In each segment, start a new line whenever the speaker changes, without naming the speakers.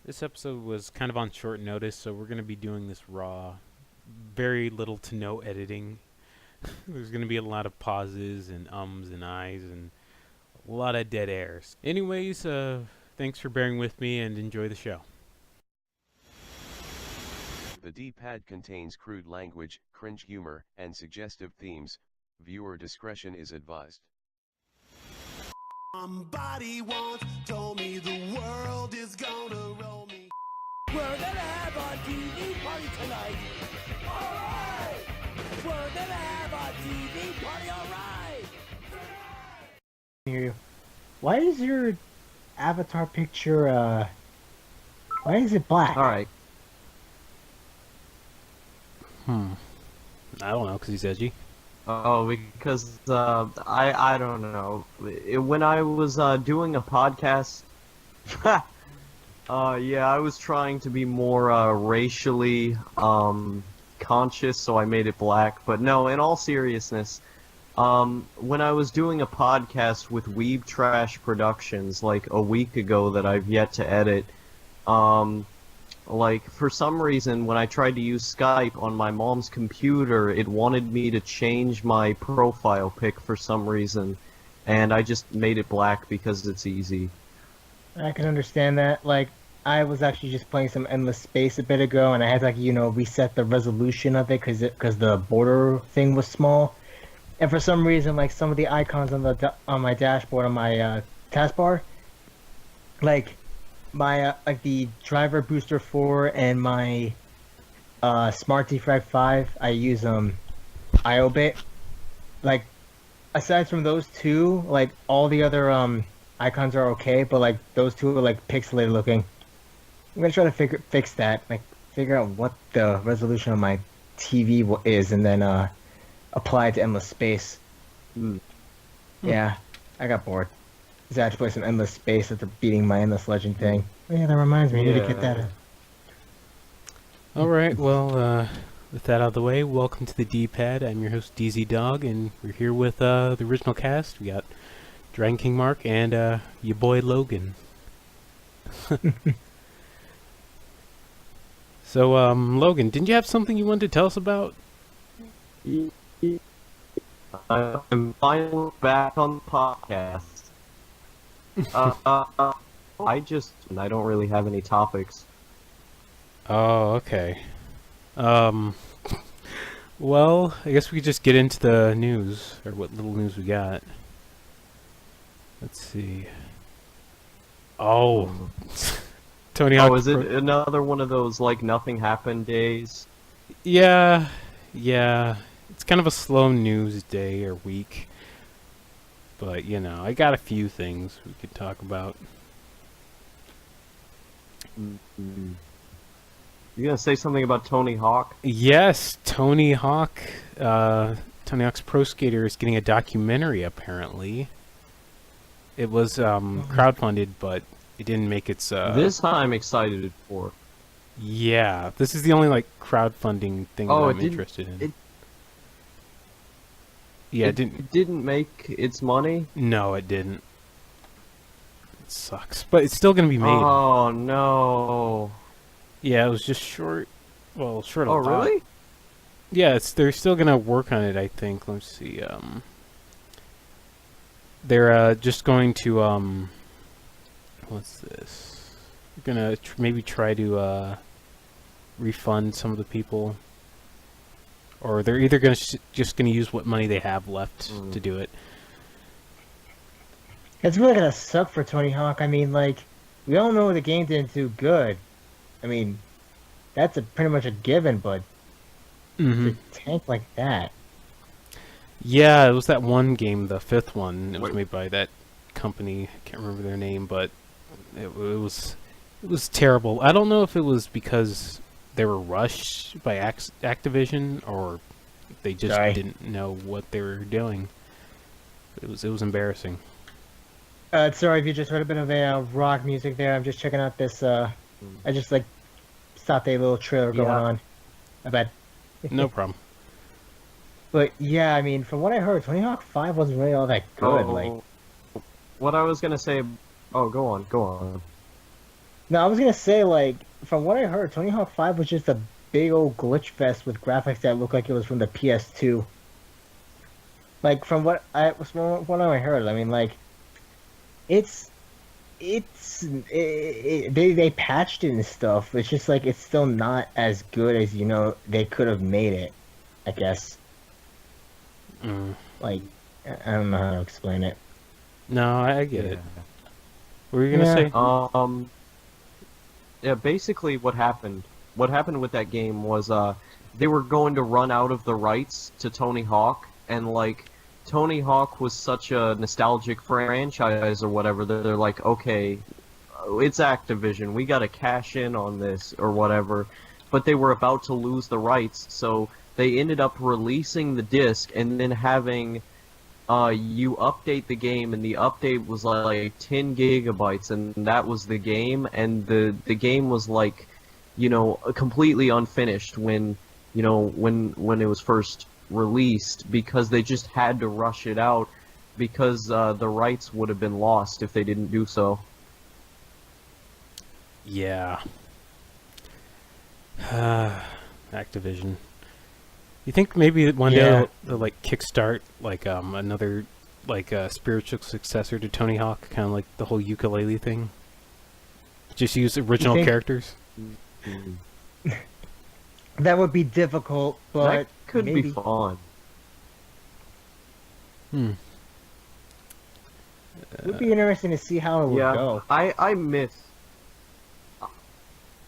This episode was kind of on short notice, so we're going to be doing this raw. Very little to no editing. There's going to be a lot of pauses and ums and ahs and a lot of dead airs. Anyways, thanks for bearing with me and enjoy the show.
The D-pad contains crude language, cringe humor, and suggestive themes. Viewer discretion is advised.
Somebody once told me the world is gonna roll me.
We're gonna have a TV party tonight. Alright! We're gonna have a TV party, alright!
Hear you. Why is your avatar picture, why is it black?
Alright.
I don't know, because he's edgy.
Oh, because, I don't know. When I was, doing a podcast, yeah, I was trying to be more, racially, conscious, so I made it black. But no, in all seriousness, when I was doing a podcast with Weeb Trash Productions, like, a week ago that I've yet to edit, like, for some reason, when I tried to use Skype on my mom's computer, it wanted me to change my profile pic for some reason, and I just made it black because it's easy.
I can understand that. Like, I was actually just playing some Endless Space a bit ago, and I had to, like, reset the resolution of it because the border thing was small. And for some reason, like, some of the icons on my dashboard on my taskbar, like, my like the driver booster 4 and my smart defrag 5, I use IOBIT. Like, aside from those two, like, all the other icons are okay, but like those two are like pixelated looking. I'm gonna try to fix that, like figure out what the resolution of my TV is, and then apply it to Endless Space. Yeah, I got bored. I had to play some Endless Space after beating my Endless Legend thing. Oh, yeah, that reminds me. I need to get that.
Alright, well, with that out of the way, welcome to the D-pad. I'm your host, DZ Dog, and we're here with the original cast. We got Dragonkingmark and your boy Logan. So, Logan, didn't you have something you wanted to tell us about?
I'm finally back on the podcast. I don't really have any topics.
Oh, okay. Well, I guess we could just get into the news, or what little news we got. Let's see. Oh, Tony Hawk.
Oh, is it another one of those, like, nothing happened days?
Yeah. It's kind of a slow news day or week. But, I got a few things we could talk about.
You gonna say something about Tony Hawk?
Yes, Tony Hawk. Tony Hawk's Pro Skater is getting a documentary, apparently. It was crowdfunded, but it didn't make its...
This I'm excited for.
Yeah, this is the only, like, crowdfunding thing that I'm interested in.
It didn't make its money?
No, it didn't. It sucks. But it's still going to be made.
Oh, no.
Yeah, it was just short. Well, short
Oh,
a lot.
really?
Yeah, they're still going to work on it, I think. Let's see. They're just going to... what's this? They're going to maybe try to refund some of the people. Or they're either just going to use what money they have left to do it.
It's really gonna suck for Tony Hawk. I mean, like, we all know the game didn't do good. I mean, that's pretty much a given, but to tank like that.
Yeah, it was that one game, the fifth one. It was made by that company. I can't remember their name, but it was terrible. I don't know if it was because they were rushed by Activision or they just didn't know what they were doing. It was embarrassing.
Sorry if you just heard a bit of a rock music there. I'm just checking out this. I just like stopped a little trailer going on. I bet.
No problem.
But yeah, I mean, from what I heard, Tony Hawk 5 wasn't really all that good. Like,
what I was gonna say... Oh, go on.
No, I was gonna say, like, from what I heard, Tony Hawk 5 was just a big old glitch fest with graphics that looked like it was from the PS2. Like, from what I heard, I mean, like, it's they patched it and stuff. It's just like it's still not as good as they could have made it. I guess.
Mm.
Like, I don't know how to explain it.
No, I get it. What were you gonna say?
Yeah, basically what happened with that game was they were going to run out of the rights to Tony Hawk, and like Tony Hawk was such a nostalgic franchise or whatever that they're like, okay, it's Activision, we gotta cash in on this or whatever, but they were about to lose the rights, so they ended up releasing the disc and then having you update the game, and the update was like 10 gigabytes, and that was the game, and the game was like, completely unfinished when it was first released, because they just had to rush it out because the rights would have been lost if they didn't do so.
Yeah. Activision. You think maybe one day they'll like kickstart like another like spiritual successor to Tony Hawk, kind of like the whole ukulele thing? Just use original characters?
That would be difficult, but
that could
maybe.
be fun.
It would be interesting to see how it would go.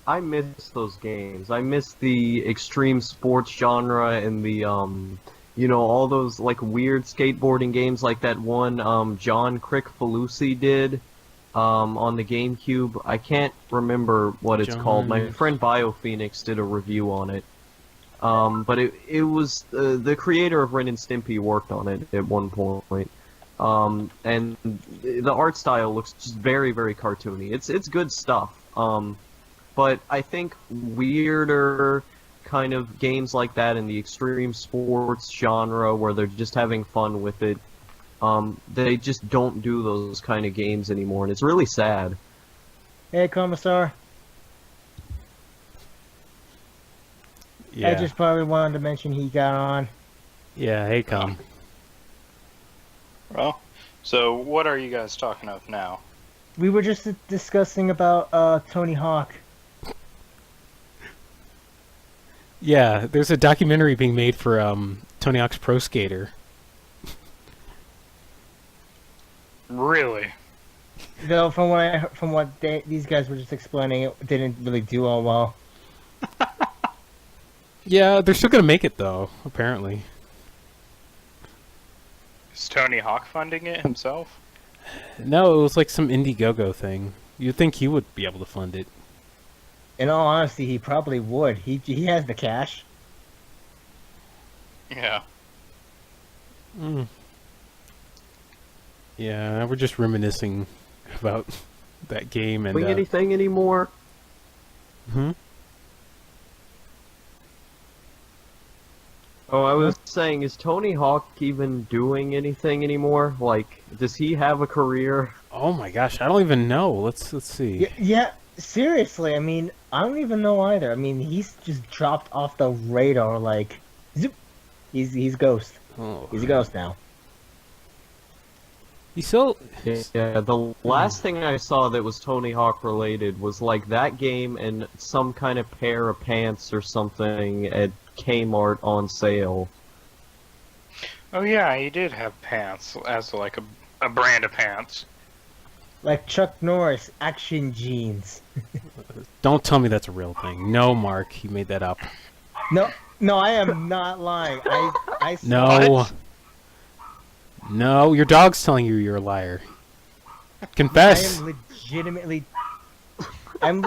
I miss those games. I miss the extreme sports genre and the all those like weird skateboarding games, like that one John Crick-Falusi did on the GameCube. I can't remember what it's called. My friend BioPhoenix did a review on it. But it was the creator of Ren and Stimpy worked on it at one point. And the art style looks just very, very cartoony. It's good stuff. But I think weirder kind of games like that in the extreme sports genre where they're just having fun with it, they just don't do those kind of games anymore, and it's really sad.
Hey, Commissar.
Yeah.
I just probably wanted to mention he got on.
Yeah, hey, Com.
Well, so what are you guys talking of now?
We were just discussing about Tony Hawk.
Yeah, there's a documentary being made for Tony Hawk's Pro Skater.
Really?
Though from what these guys were just explaining, it didn't really do all well.
Yeah, they're still gonna make it though, apparently.
Is Tony Hawk funding it himself?
No, it was like some Indiegogo thing. You'd think he would be able to fund it.
In all honesty, he probably would. He has the cash.
Yeah.
Yeah, we're just reminiscing about that game and.
Doing anything anymore?
Hmm.
Oh, I was saying, is Tony Hawk even doing anything anymore? Like, does he have a career?
Oh my gosh, I don't even know. Let's see.
Yeah, seriously. I mean, I don't even know either. I mean, he's just dropped off the radar. Like, zoop. He's ghost.
Oh.
He's a ghost now.
He's still.
Yeah, the last thing I saw that was Tony Hawk related was like that game and some kind of pair of pants or something at Kmart on sale.
Oh yeah, he did have pants as like a brand of pants.
Like Chuck Norris action jeans.
Don't tell me that's a real thing. No, Mark, he made that up.
No, I am not lying. I
No.
What?
No, your dog's telling you you're a liar. Confess.
I am legitimately. I'm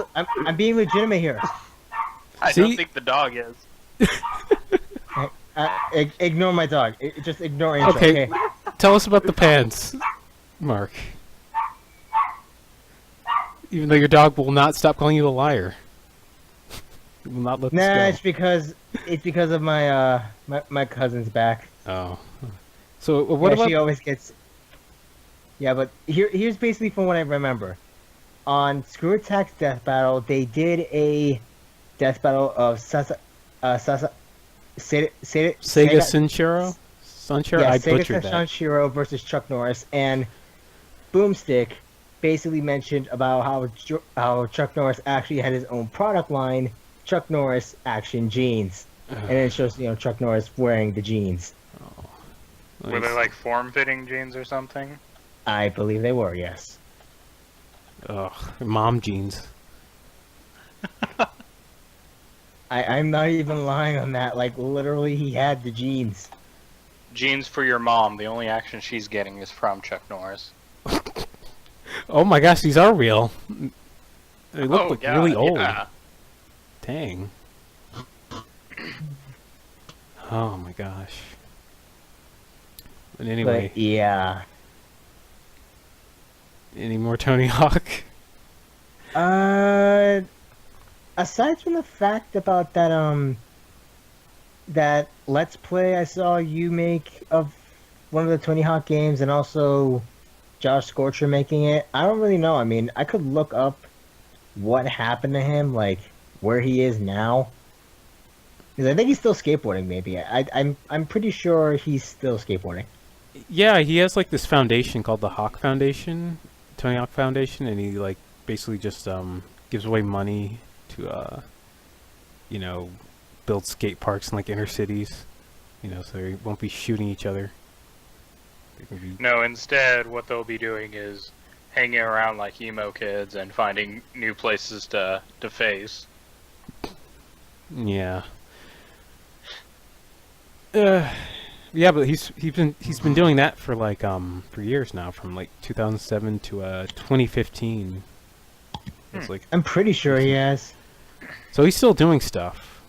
being legitimate here.
I
See?
don't think the dog is.
Ignore my dog. Just ignore Angel.
Okay, tell us about the pants, Mark. Even though your dog will not stop calling you a liar. He will not let this
Nah,
go.
it's because of my my cousin's back.
Oh. So what
Yeah,
about...
she always gets. Yeah, but here's basically from what I remember. on Screw Attack's Death Battle, they did a Death Battle of Sega
Sunshiro? Sunshiro?
Yeah,
I
Sega
butchered that.
Sunshiro versus Chuck Norris, and Boomstick basically mentioned about how Chuck Norris actually had his own product line, Chuck Norris Action Jeans, and it shows Chuck Norris wearing the jeans.
Oh,
Were they
nice.
like form-fitting jeans or something?
I believe they were, yes.
Ugh, mom jeans.
I'm not even lying on that. Like, literally, he had the jeans.
Jeans for your mom. The only action she's getting is from Chuck Norris.
Oh my gosh, these are real. They look like
God,
really old.
yeah.
Dang. Oh my gosh. But anyway,
But, yeah.
any more Tony Hawk?
Aside from the fact about that Let's Play I saw you make of one of the Tony Hawk games, and also Josh Scorcher making it, I don't really know. I mean, I could look up what happened to him, like where he is now, because I think he's still skateboarding. Maybe I'm pretty sure he's still skateboarding.
Yeah, he has like this foundation called the Hawk Foundation, Tony Hawk Foundation, and he like basically just gives away money to build skate parks in like inner cities, so they won't be shooting each other. They can be...
No, instead, what they'll be doing is hanging around like emo kids and finding new places to face.
Yeah. Yeah, but he's been doing that for like for years now, from like 2007 to 2015. It's like,
I'm pretty sure he has.
so he's still doing stuff,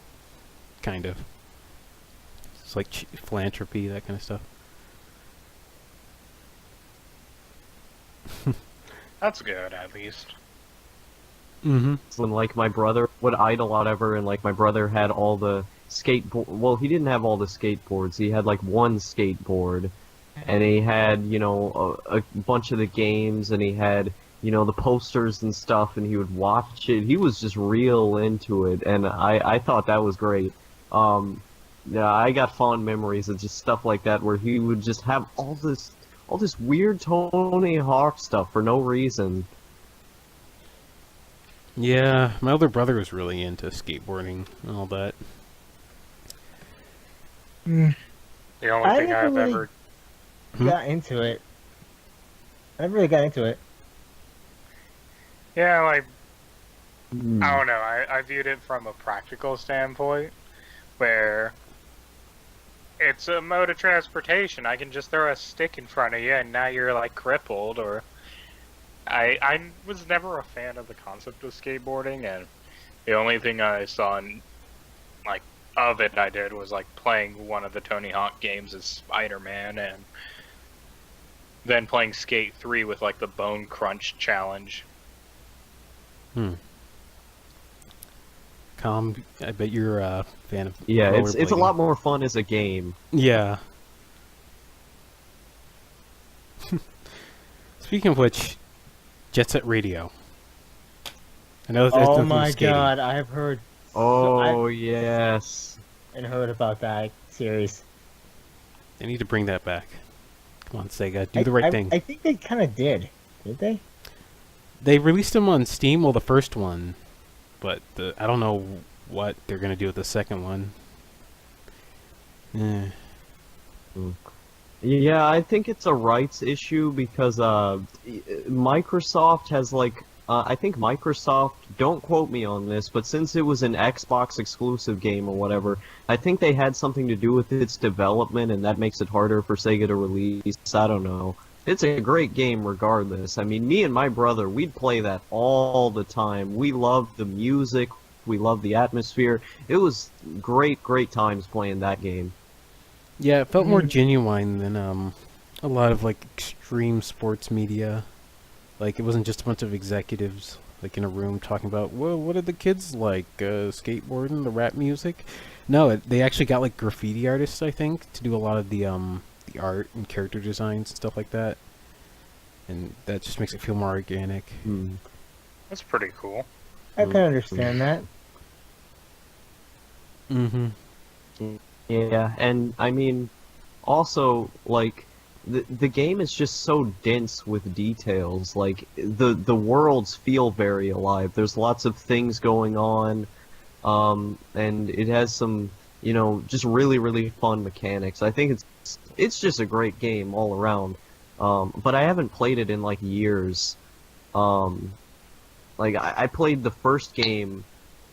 kind of. It's like philanthropy, that kind of stuff.
That's good, at least.
Mm-hmm.
When like my brother would idle whatever, and like my brother had all the skateboard. Well, he didn't have all the skateboards. He had like one skateboard, and he had a bunch of the games, and he had the posters and stuff, and he would watch it. He was just real into it, and I thought that was great. Yeah, I got fond memories of just stuff like that, where he would just have all this weird Tony Hawk stuff for no reason.
Yeah, my older brother was really into skateboarding and all that.
The only
I
thing
never
I've
really
ever...
got into it. I never really got into it.
Yeah, like, I don't know, I viewed it from a practical standpoint, where it's a mode of transportation. I can just throw a stick in front of you and now you're like crippled, or... I was never a fan of the concept of skateboarding, and the only thing I saw of it I did was like playing one of the Tony Hawk games as Spider-Man, and then playing Skate 3 with like the Bone Crunch challenge.
Calm, I bet you're a fan of
Yeah, it's a
rollerblading.
lot more fun as a game.
Yeah. Speaking of which, Jet Set Radio. I know that's
Oh
nothing
my
skating.
god, I have heard
Oh yes.
and heard about that series.
They need to bring that back. Come on, Sega, do the right thing.
I think they kind of did they?
They released them on Steam, well, the first one, but I don't know what they're gonna do with the second one. Eh.
Yeah, I think it's a rights issue because Microsoft has I think Microsoft, don't quote me on this, but since it was an Xbox exclusive game or whatever, I think they had something to do with its development, and that makes it harder for Sega to release. I don't know. It's a great game regardless. I mean, me and my brother, we'd play that all the time. We loved the music, we loved the atmosphere. It was great times playing that game.
Yeah, it felt more genuine than a lot of like extreme sports media. Like, it wasn't just a bunch of executives like in a room talking about, well, what did the kids like, skateboarding, the rap music? No, they actually got like graffiti artists, I think, to do a lot of the art and character designs and stuff like that. And that just makes it feel more organic.
That's pretty cool.
I can understand that.
Mm-hmm.
Yeah, and I mean, also, like, the game is just so dense with details. Like, the worlds feel very alive. There's lots of things going on, and it has some, you know, just really, really fun mechanics. I think it's just a great game all around. But I haven't played it in, like, years. Like, I played the first game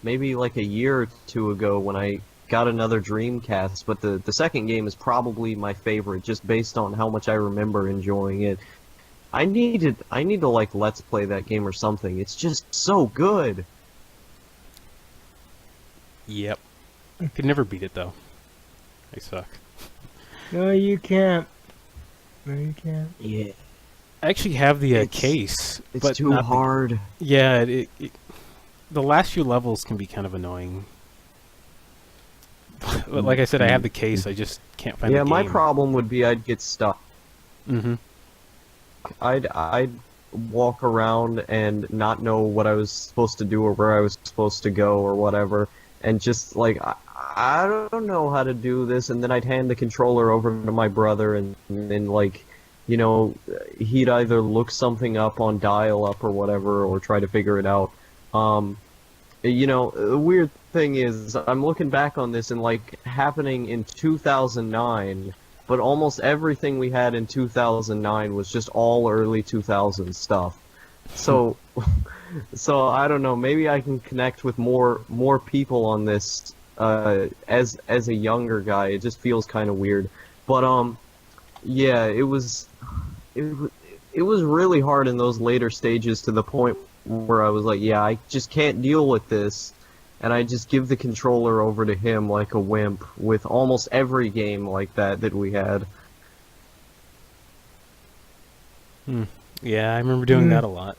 maybe, like, a year or two ago when I got another Dreamcast, but the second game is probably my favorite, just based on how much I remember enjoying it. I need to like let's play that game or something. It's just so good.
Yep. Could never beat it though. I suck.
No, you can't. No, you can't.
Yeah,
I actually have the
It's-
case,
it's
but
too
not the-
hard.
Yeah, the last few levels can be kind of annoying. But like I said, I have the case. I just can't find
Yeah,
the
my
game.
problem would be I'd get stuck.
Mm-hmm.
I'd walk around and not know what I was supposed to do or where I was supposed to go or whatever, and just like I don't know how to do this, and then I'd hand the controller over to my brother, and then like, you know, he'd either look something up on dial-up or whatever, or try to figure it out. You know, the weird thing is, I'm looking back on this and like happening in 2009. But almost everything we had in 2009 was just all early 2000s stuff. So, so I don't know. Maybe I can connect with more people on this as a younger guy. It just feels kind of weird. But yeah, it was really hard in those later stages to the point where I was like, yeah, I just can't deal with this. And I just give the controller over to him like a wimp with almost every game like that we had.
Yeah, I remember doing that a lot.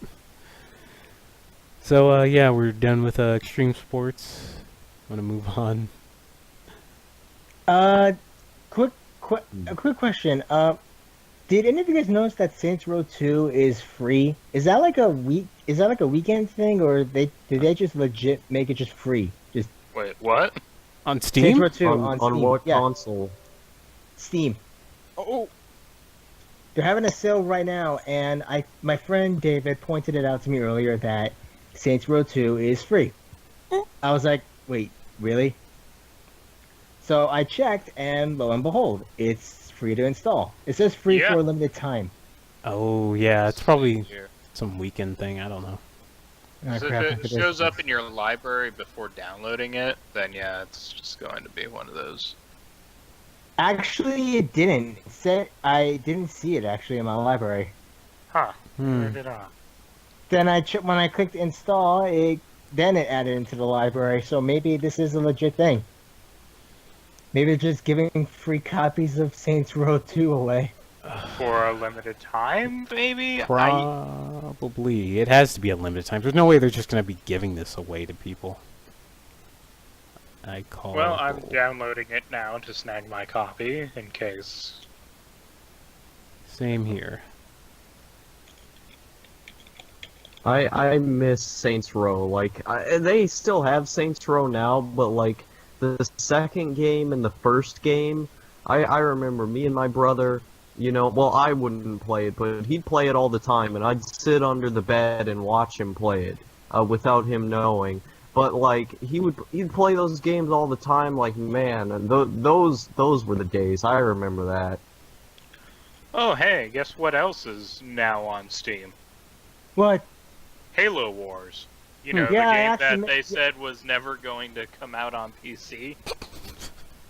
So yeah, we're done with extreme sports. Want to move on?
A quick question. Did any of you guys notice that Saints Row 2 is free? Is that like a weekend thing, or did they just legit make it just free? Just
Wait, what?
On
Saints
Steam?
Row 2 on Steam.
what
Yeah,
console?
Steam.
Oh,
They're having a sale right now, and my friend David pointed it out to me earlier that Saints Row 2 is free. I was like, wait, really? So I checked, and lo and behold, it's free to install. It says free
Yeah.
for a limited time.
oh yeah, it's probably
Here.
some weekend thing. I don't know.
Ah,
So
crap, I
if it
forgot.
shows up in your library before downloading it, then yeah, it's just going to be one of those.
Actually, it didn't. It said I didn't see it actually in my library.
Huh.
Hmm.
Turned it on.
Then when I clicked install, then it added into the library. So maybe this is a legit thing. Maybe they're just giving free copies of Saints Row 2 away.
For a limited time, maybe?
Probably. It has to be a limited time. There's no way they're just going to be giving this away to people. I call.
Well, I'm downloading it now to snag my copy in case.
Same here.
I miss Saints Row. Like, they still have Saints Row now, but like the second game and the first game, I remember me and my brother, you know, well, I wouldn't play it, but he'd play it all the time, and I'd sit under the bed and watch him play it without him knowing. But like he'd play those games all the time. Like, man, and those were the days. I remember that.
Oh, hey, guess what else is now on Steam?
What?
Halo Wars. You know,
Yeah, I
the game
actually
that they said was never going to come out on PC.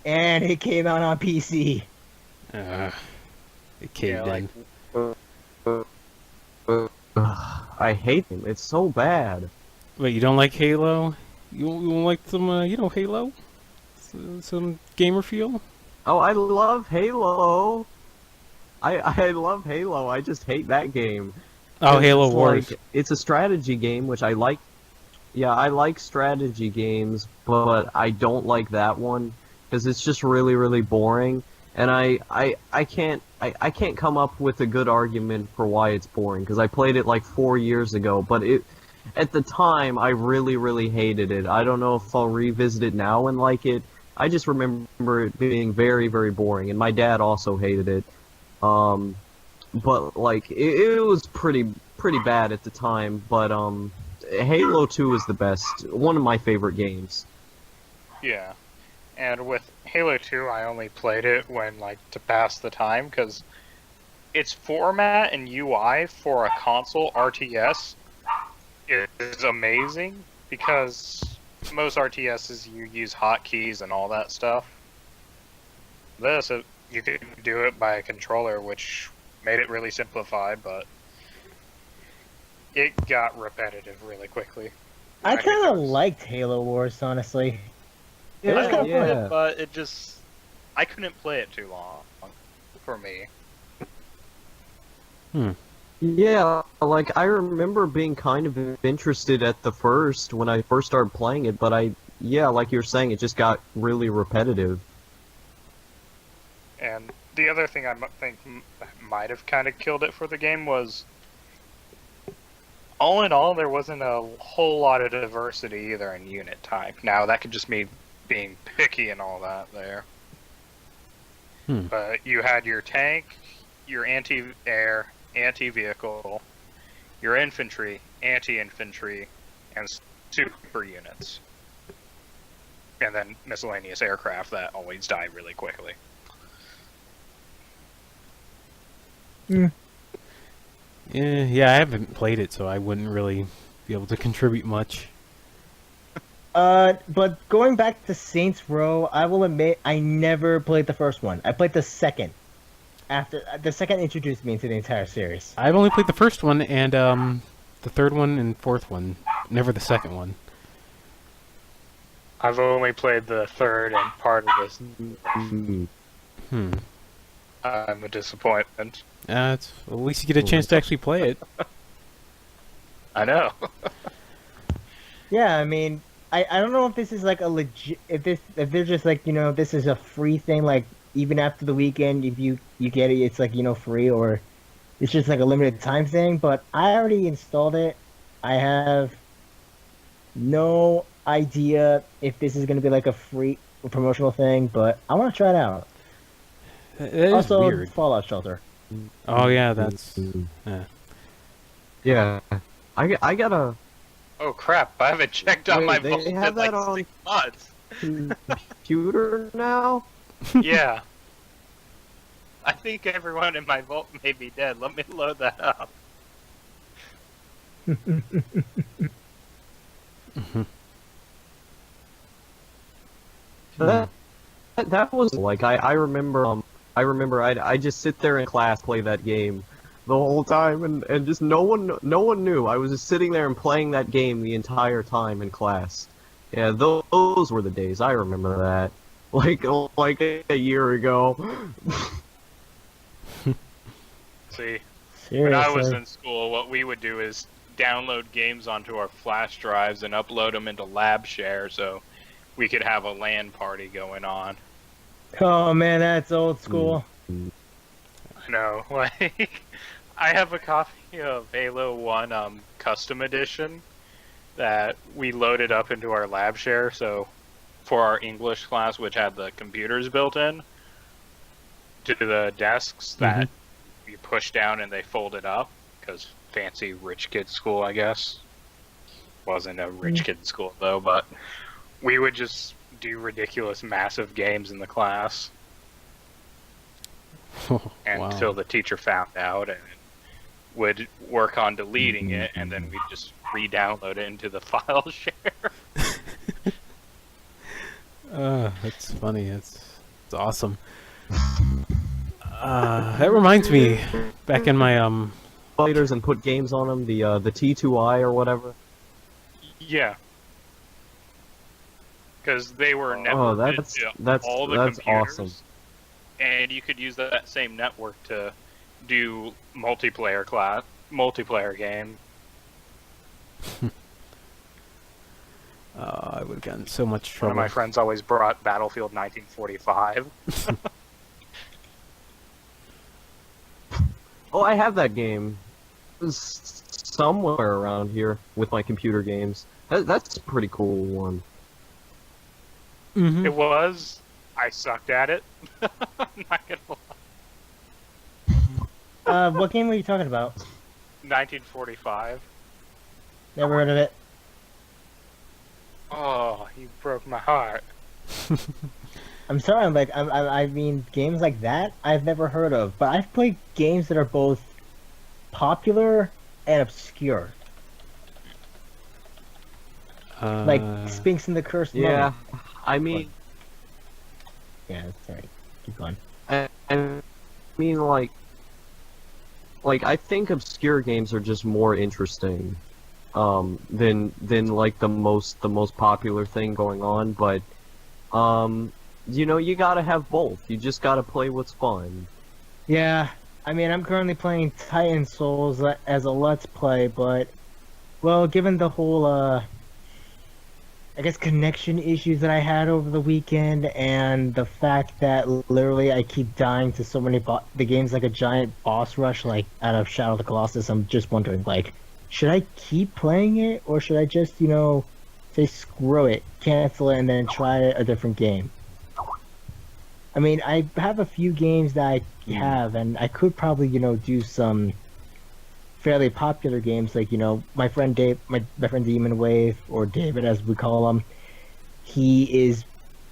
And it came out on PC.
It caved
Yeah,
in.
I hate him. It's so bad.
Wait, you don't like Halo? You don't like some, Halo? Some gamer feel?
Oh, I love Halo. I love Halo. I just hate that game.
Oh,
'Cause
Halo
it's
Wars.
like, it's a strategy game, which I like. Yeah, I like strategy games, but I don't like that one because it's just really, really boring. And I can't come up with a good argument for why it's boring because I played it like 4 years ago. But at the time, I really, really hated it. I don't know if I'll revisit it now and like it. I just remember it being very, very boring, and my dad also hated it. But like it was pretty bad at the time. But Halo 2 is the best. One of my favorite games.
Yeah. And with Halo 2, I only played it when, like, to pass the time, because its format and UI for a console RTS is amazing, because most RTSs you use hotkeys and all that stuff. This, you could do it by a controller, which made it really simplified, but it got repetitive really quickly.
I kind of liked Halo Wars, honestly. It was
I
kind of
loved
fun.
it, but it just... I couldn't play it too long, for me.
Yeah, like I remember being kind of interested at the first when I first started playing it, but yeah, like you were saying, it just got really repetitive.
And the other thing I think might have kind of killed it for the game was, all in all, there wasn't a whole lot of diversity either in unit type. Now, that could just be being picky and all that there. But you had your tank, your anti-air, anti-vehicle, your infantry, anti-infantry, and super units. And then miscellaneous aircraft that always die really quickly.
Yeah, I haven't played it, so I wouldn't really be able to contribute much.
But going back to Saints Row, I will admit I never played the first one. I played the second. After the second introduced me into the entire series.
I've only played the first one and the third one and fourth one, never the second one.
I've only played the third and part of this. I'm a disappointment.
At least you get a chance to actually play it.
I know.
Yeah, I mean, I don't know if this is like a legit, if they're just like, you know, this is a free thing, like even after the weekend, if you get it, it's like, you know, free, or it's just like a limited time thing. But I already installed it. I have no idea if this is going to be like a free promotional thing, but I want to try it out.
That is
Also,
weird.
Fallout Shelter.
Oh yeah, that's...
Yeah, I gotta.
Oh crap! I haven't checked on
Wait,
my
they
vault in
have
like
that on-
6 months.
Computer now?
Yeah. I think everyone in my vault may be dead. Let me load that up.
That was like I remember I just sit there in class play that game the whole time and just no one knew. I was just sitting there and playing that game the entire time in class. Yeah, those were the days. I remember that. Like a year ago.
See,
Seriously.
when I was in school, what we would do is download games onto our flash drives and upload them into LabShare so we could have a LAN party going on.
Oh man, that's old school.
I know, like, I have a copy of Halo 1 Custom Edition that we loaded up into our LabShare, so for our English class, which had the computers built in to the desks that you push down and they folded up, because fancy rich kid school, I guess. Wasn't a rich kid school, though, but we would just do ridiculous, massive games in the class until the teacher found out and would work on deleting it, and then we'd just re-download it into the file share.
That's funny. It's awesome. That reminds me, back in my
Fighters and put games on them, the T2I or whatever.
Yeah. Because they were
Oh,
networked to
that's
all the
that's
computers,
awesome.
and you could use that same network to do multiplayer game.
I would have gotten so much
One
trouble.
of my friends always brought Battlefield 1945.
Oh, I have that game. It was somewhere around here with my computer games. That's a pretty cool one.
Mm-hmm.
It was. I sucked at it. I'm not gonna lie.
What game were you talking about?
1945.
Never heard of it.
Oh, you broke my heart.
I'm sorry, I mean, games like that I've never heard of, but I've played games that are both popular and obscure. Like Sphinx and the Cursed
Yeah,
Mummy.
I mean,
Yeah, sorry. Keep going.
I mean, like I think obscure games are just more interesting, than like the most popular thing going on. But, you know, you gotta have both. You just gotta play what's fun.
Yeah, I mean, I'm currently playing Titan Souls as a Let's Play, but, well, given the whole, I guess, connection issues that I had over the weekend, and the fact that literally I keep dying to so many the game's like a giant boss rush, like, out of Shadow of the Colossus, I'm just wondering, like, should I keep playing it, or should I just, you know, say screw it, cancel it, and then try a different game? I mean, I have a few games that I have, and I could probably, you know, do some fairly popular games, like, you know, my friend Demon Wave, or David as we call him, he is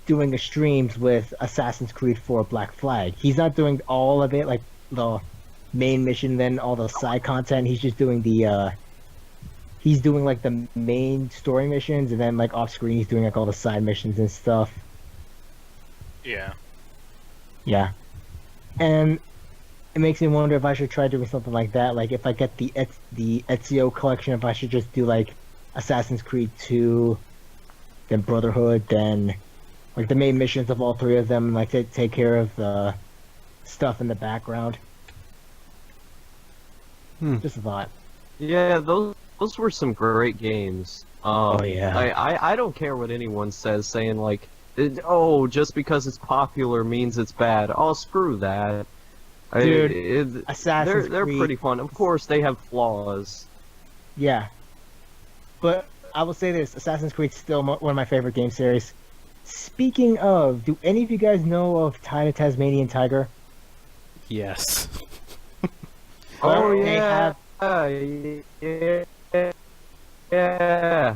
doing a streams with Assassin's Creed 4 Black Flag. He's not doing all of it, like the main mission, then all the side content. He's just doing the he's doing like the main story missions, and then like off screen he's doing like all the side missions and stuff.
Yeah.
Yeah. And it makes me wonder if I should try doing something like that. Like, if I get the Ezio collection, if I should just do, like, Assassin's Creed 2, then Brotherhood, then, like, the main missions of all three of them, like, take care of the stuff in the background. Just a thought.
Yeah, those were some great games.
Oh, yeah.
I don't care what anyone says, saying, like, oh, just because it's popular means it's bad. Oh, screw that.
Dude, Assassin's
they're
Creed,
pretty fun. Of course, they have flaws.
Yeah. But I will say this, Assassin's Creed's still one of my favorite game series. Speaking of, do any of you guys know of Tide of Tasmanian Tiger?
Yes.
Oh,
They
yeah.
have-
Yeah.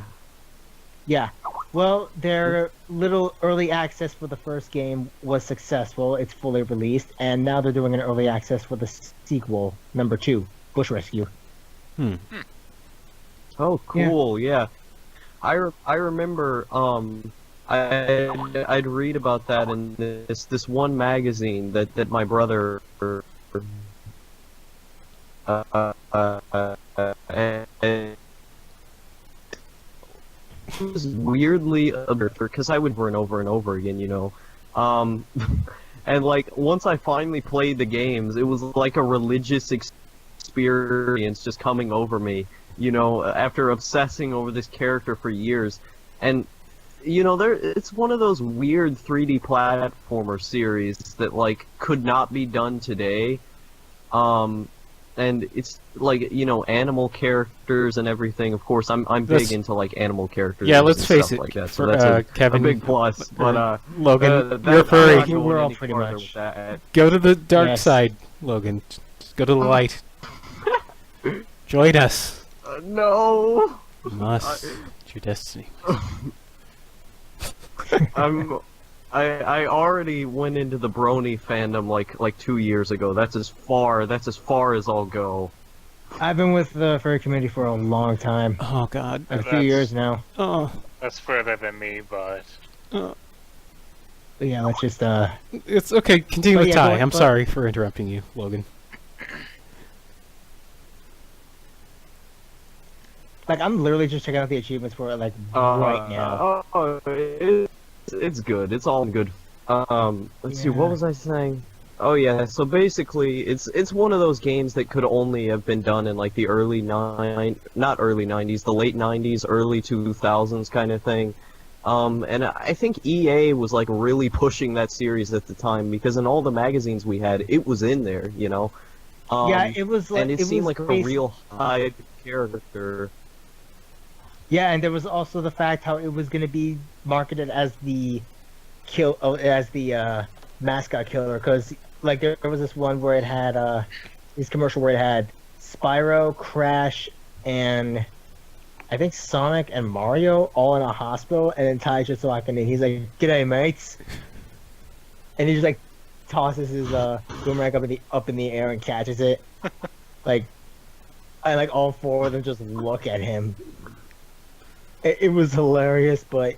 Yeah. Well, their little early access for the first game was successful. It's fully released, and now they're doing an early access for the sequel, number 2, Bush Rescue.
Oh, cool. Yeah. I remember. I'd read about that in this one magazine that my brother. It was weirdly because I would over and over again, you know, and like once I finally played the games, it was like a religious experience just coming over me, you know, after obsessing over this character for years, and you know, it's one of those weird 3D platformer series that like could not be done today, and it's like, you know, animal characters and everything. Of course, I'm big into like animal characters.
Yeah,
and
let's face
stuff
it.
like that.
For,
So that's
Kevin,
a big plus. But
Logan,
that-
you're
I'm
furry.
not going
We're all
any
pretty
farther
much.
with that.
Go to the dark
Yes.
side, Logan. Just go to the light. Join us.
No.
You must. It's your destiny.
I already went into the brony fandom like 2 years ago. That's as far as I'll go.
I've been with the furry community for a long time.
Oh God.
A few
That's-
years now.
Oh.
That's further than me, but
But yeah, let's just,
It's okay. Continue
But
with
yeah,
Ty.
go-
I'm
but-
sorry for interrupting you, Logan.
like, I'm literally just checking out the achievements for it, like, right now.
It's good. It's all good. Let's see. What
Yeah.
was I saying? Oh yeah. So basically, it's one of those games that could only have been done in like the not early 90s, the late 90s, early 2000s kind of thing. And I think EA was like really pushing that series at the time because in all the magazines we had, it was in there, you know.
Yeah, it was like,
and it seemed like a real high character.
Yeah, and there was also the fact how it was going to be marketed as the mascot killer, because like there was this one where it had this commercial where it had Spyro, Crash, and I think Sonic and Mario all in a hospital, and then Ty's just walking in. He's like, "G'day, mates," and he just like tosses his boomerang up in the air and catches it. Like, and like all four of them just look at him. It was hilarious, but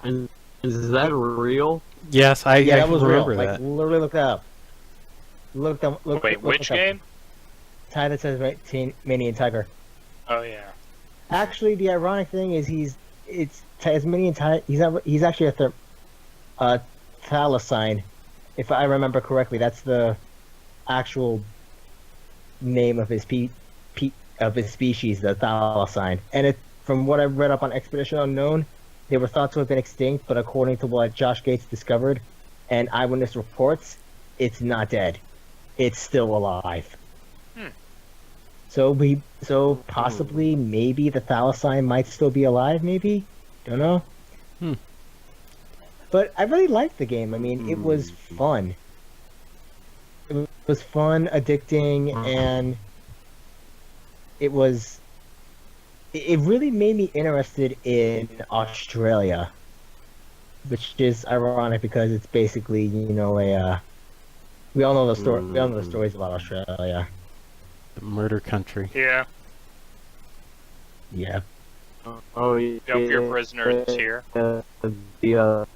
Is that real?
Yes, I
that was real.
remember
Like,
that.
literally look that up.
Wait, which game?
Ty that says right, Tasmanian Tiger.
Oh yeah.
Actually, the ironic thing is it's Tasmanian Tiger. He's actually a thylacine, if I remember correctly. That's the actual name of his species, the thylacine. And it, from what I've read up on Expedition Unknown, they were thought to have been extinct, but according to what Josh Gates discovered and eyewitness reports, it's not dead. It's still alive. So possibly, maybe the thylacine might still be alive. Maybe, don't know. But I really liked the game. I mean, it was fun. It was fun, addicting, and it really made me interested in Australia, which is ironic because it's basically, we all know the story. We all know the stories about Australia.
The murder country.
Yeah.
Yeah.
Oh, yeah.
Dump your prisoners here.
For the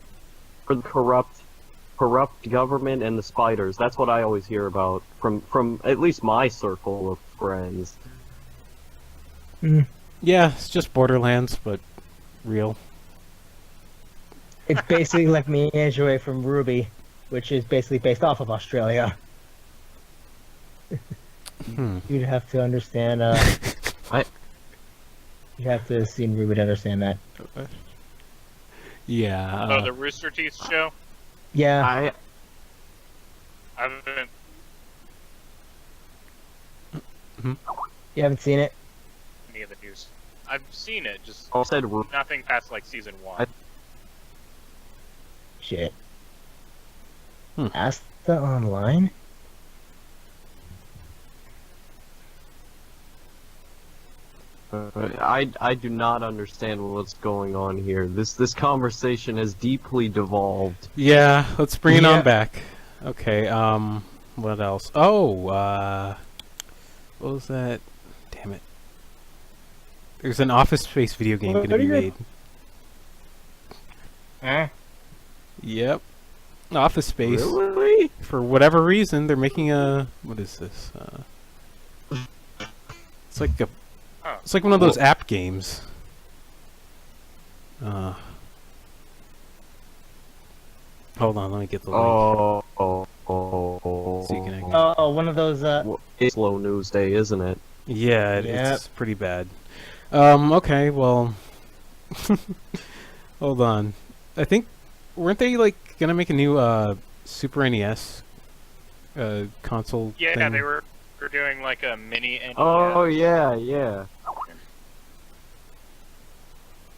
corrupt government and the spiders. That's what I always hear about from at least my circle of friends.
Yeah, it's just Borderlands, but real.
It's basically like me and Joy from Ruby, which is basically based off of Australia. You'd have to understand. You'd have to have seen Ruby to understand that.
Yeah.
Oh, the Rooster Teeth show?
Yeah.
I haven't.
You haven't seen it?
Any of the news. I've seen it, just
I said
nothing past like season 1.
Shit. Asta Online?
I do not understand what's going on here. This conversation has deeply devolved.
Yeah, let's bring it on back. Okay, what else? Oh, what was that? Damn it. There's an Office Space video game going to be made. Yep. Office Space.
Really?
For whatever reason, they're making a... What is this? It's like a... It's like one of those app games. Hold on, let me get the link. So you can
One of those.
It's slow news day, isn't it?
Yeah, it's pretty bad. Okay, well, hold on. I think weren't they like gonna make a new Super NES console?
Yeah,
thing?
they were doing like a mini NES.
Oh yeah.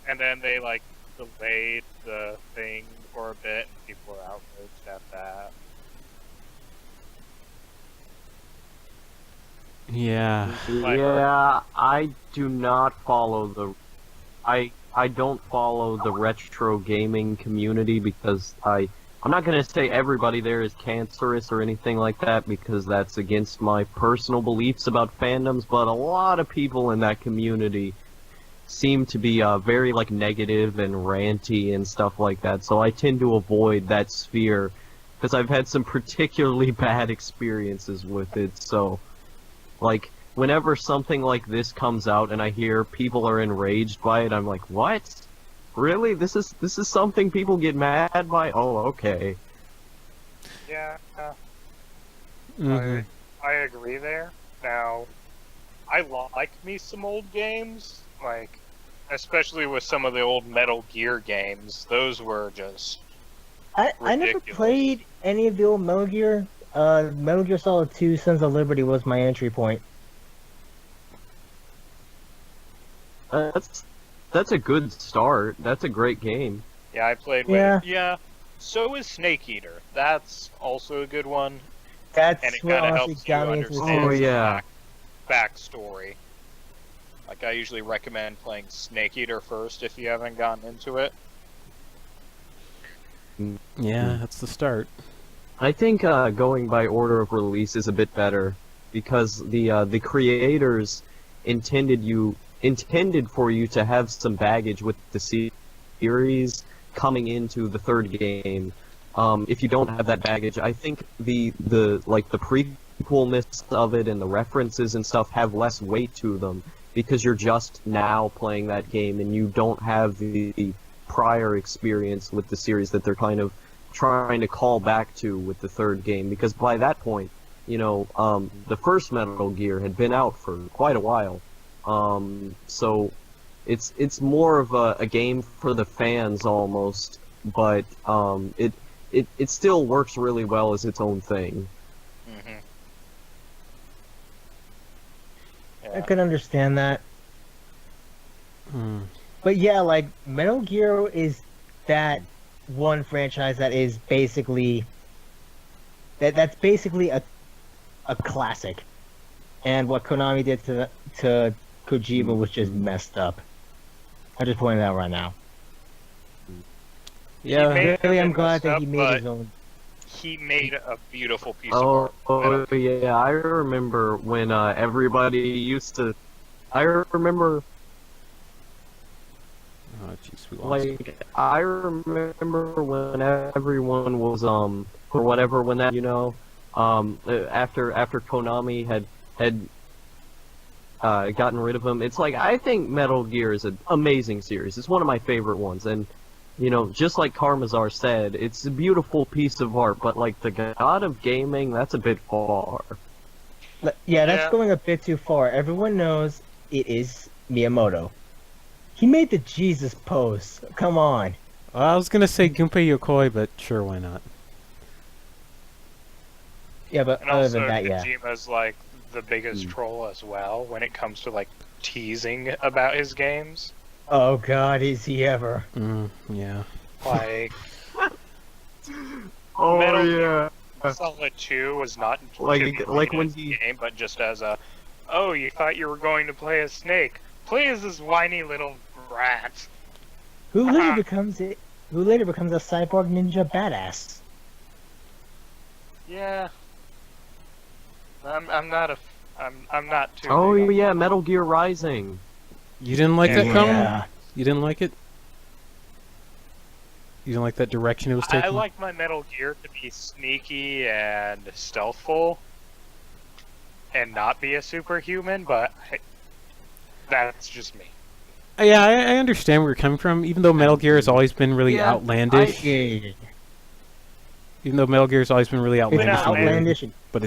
And then they like delayed the thing for a bit, and people were outraged at that.
Yeah.
Yeah, I do not follow the... I don't follow the retro gaming community because I'm not going to say everybody there is cancerous or anything like that because that's against my personal beliefs about fandoms, but a lot of people in that community seem to be very like negative and ranty and stuff like that, so I tend to avoid that sphere because I've had some particularly bad experiences with it. So like whenever something like this comes out and I hear people are enraged by it, I'm like, what? Really? This is something people get mad by? Oh, okay.
Yeah,
Mm-hmm.
I agree there. Now, I like me some old games, like, especially with some of the old Metal Gear games. Those were just
I never
ridiculous.
played any of the old Metal Gear. Metal Gear Solid 2 Sons of Liberty was my entry point.
That's a good start. That's a great game.
Yeah, I played with
Yeah.
Yeah. So is Snake Eater. That's also a good one.
That's
And it
what
kind of
honestly
helps you
got me into the
understand
Oh,
series.
the
yeah.
backstory. Like, I usually recommend playing Snake Eater first if you haven't gotten into it.
Yeah, that's the start.
I think going by order of release is a bit better because the creators intended for you to have some baggage with the series coming into the third game. If you don't have that baggage, I think the prequelness of it and the references and stuff have less weight to them because you're just now playing that game and you don't have the prior experience with the series that they're kind of trying to call back to with the third game, because by that point, the first Metal Gear had been out for quite a while. So it's more of a game for the fans almost, but it still works really well as its own thing.
Mm-hmm.
I can understand that.
Hmm.
But yeah, like Metal Gear is that one franchise that is basically that's basically a classic. And what Konami did to Kojima was just messed up. I just pointed that out right now.
Yeah,
made-
Really, I'm
been
glad
messed
that
up,
he made
but-
his own.
He made a beautiful piece
Oh,
of art.
yeah, I remember when everybody used to. I remember,
oh jeez, we lost.
I remember when everyone was or whatever when that after Konami had gotten rid of him. It's like, I think Metal Gear is an amazing series. It's one of my favorite ones, and just like Karmazar said, it's a beautiful piece of art, but like the god of gaming, that's a bit far.
Yeah, that's
Yeah.
going a bit too far. Everyone knows it is Miyamoto. He made the Jesus pose. Come on.
Well, I was gonna say Gunpei Yokoi, but sure, why not?
Yeah, but
And
other
also,
than that, yeah.
Kojima's like the biggest troll as well when it comes to like teasing about his games.
Oh God, is he ever?
Yeah.
Like,
Oh
Metal
yeah.
Solid 2 was not
Like-
to be
like
played
when
as a
he-
game, but just as a, oh, you thought you were going to play as Snake. Play as this whiny little brat.
Who later becomes it? Who later becomes a cyborg ninja badass?
Yeah. I'm not too.
Oh
big on-
yeah, Metal Gear Rising.
You didn't like that,
Yeah.
Colin? You didn't like it? You didn't like that direction it was taking?
I like my Metal Gear to be sneaky and stealthful, and not be a superhuman, but that's just me.
Yeah, I understand where you're coming from. Even though Metal Gear has always been really
Yeah,
outlandish.
Yeah,
Even though Metal Gear's always been really
it's
outlandish, and weird,
outlandish.
but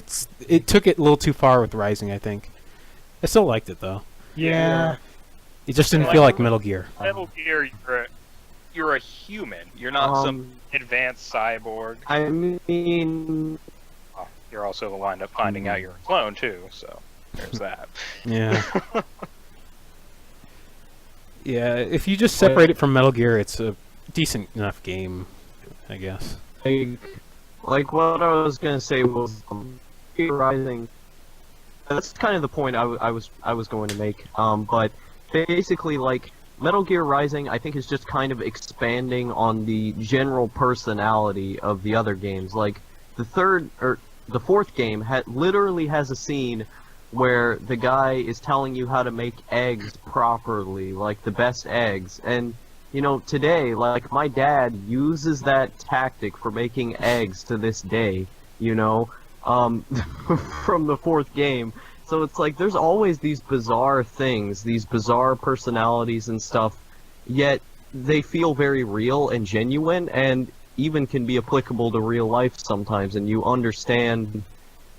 it took it a little too far with Rising, I think. I still liked it though.
Yeah.
It just didn't
Yeah.
feel like Metal Gear.
Metal Gear, you're a human. You're not some
Um,
advanced cyborg.
I mean,
Oh, you're also will wind up finding out you're a clone too. So there's that.
Yeah. Yeah, if you just separate it from Metal Gear, it's a decent enough game, I guess.
like what I was gonna say was Gear Rising. That's kind of the point I was going to make. But basically, like Metal Gear Rising, I think is just kind of expanding on the general personality of the other games. Like the fourth game literally has a scene where the guy is telling you how to make eggs properly, like the best eggs. And today, like my dad uses that tactic for making eggs to this day. From the fourth game. So it's like there's always these bizarre things, these bizarre personalities and stuff, yet they feel very real and genuine, and even can be applicable to real life sometimes, and you understand,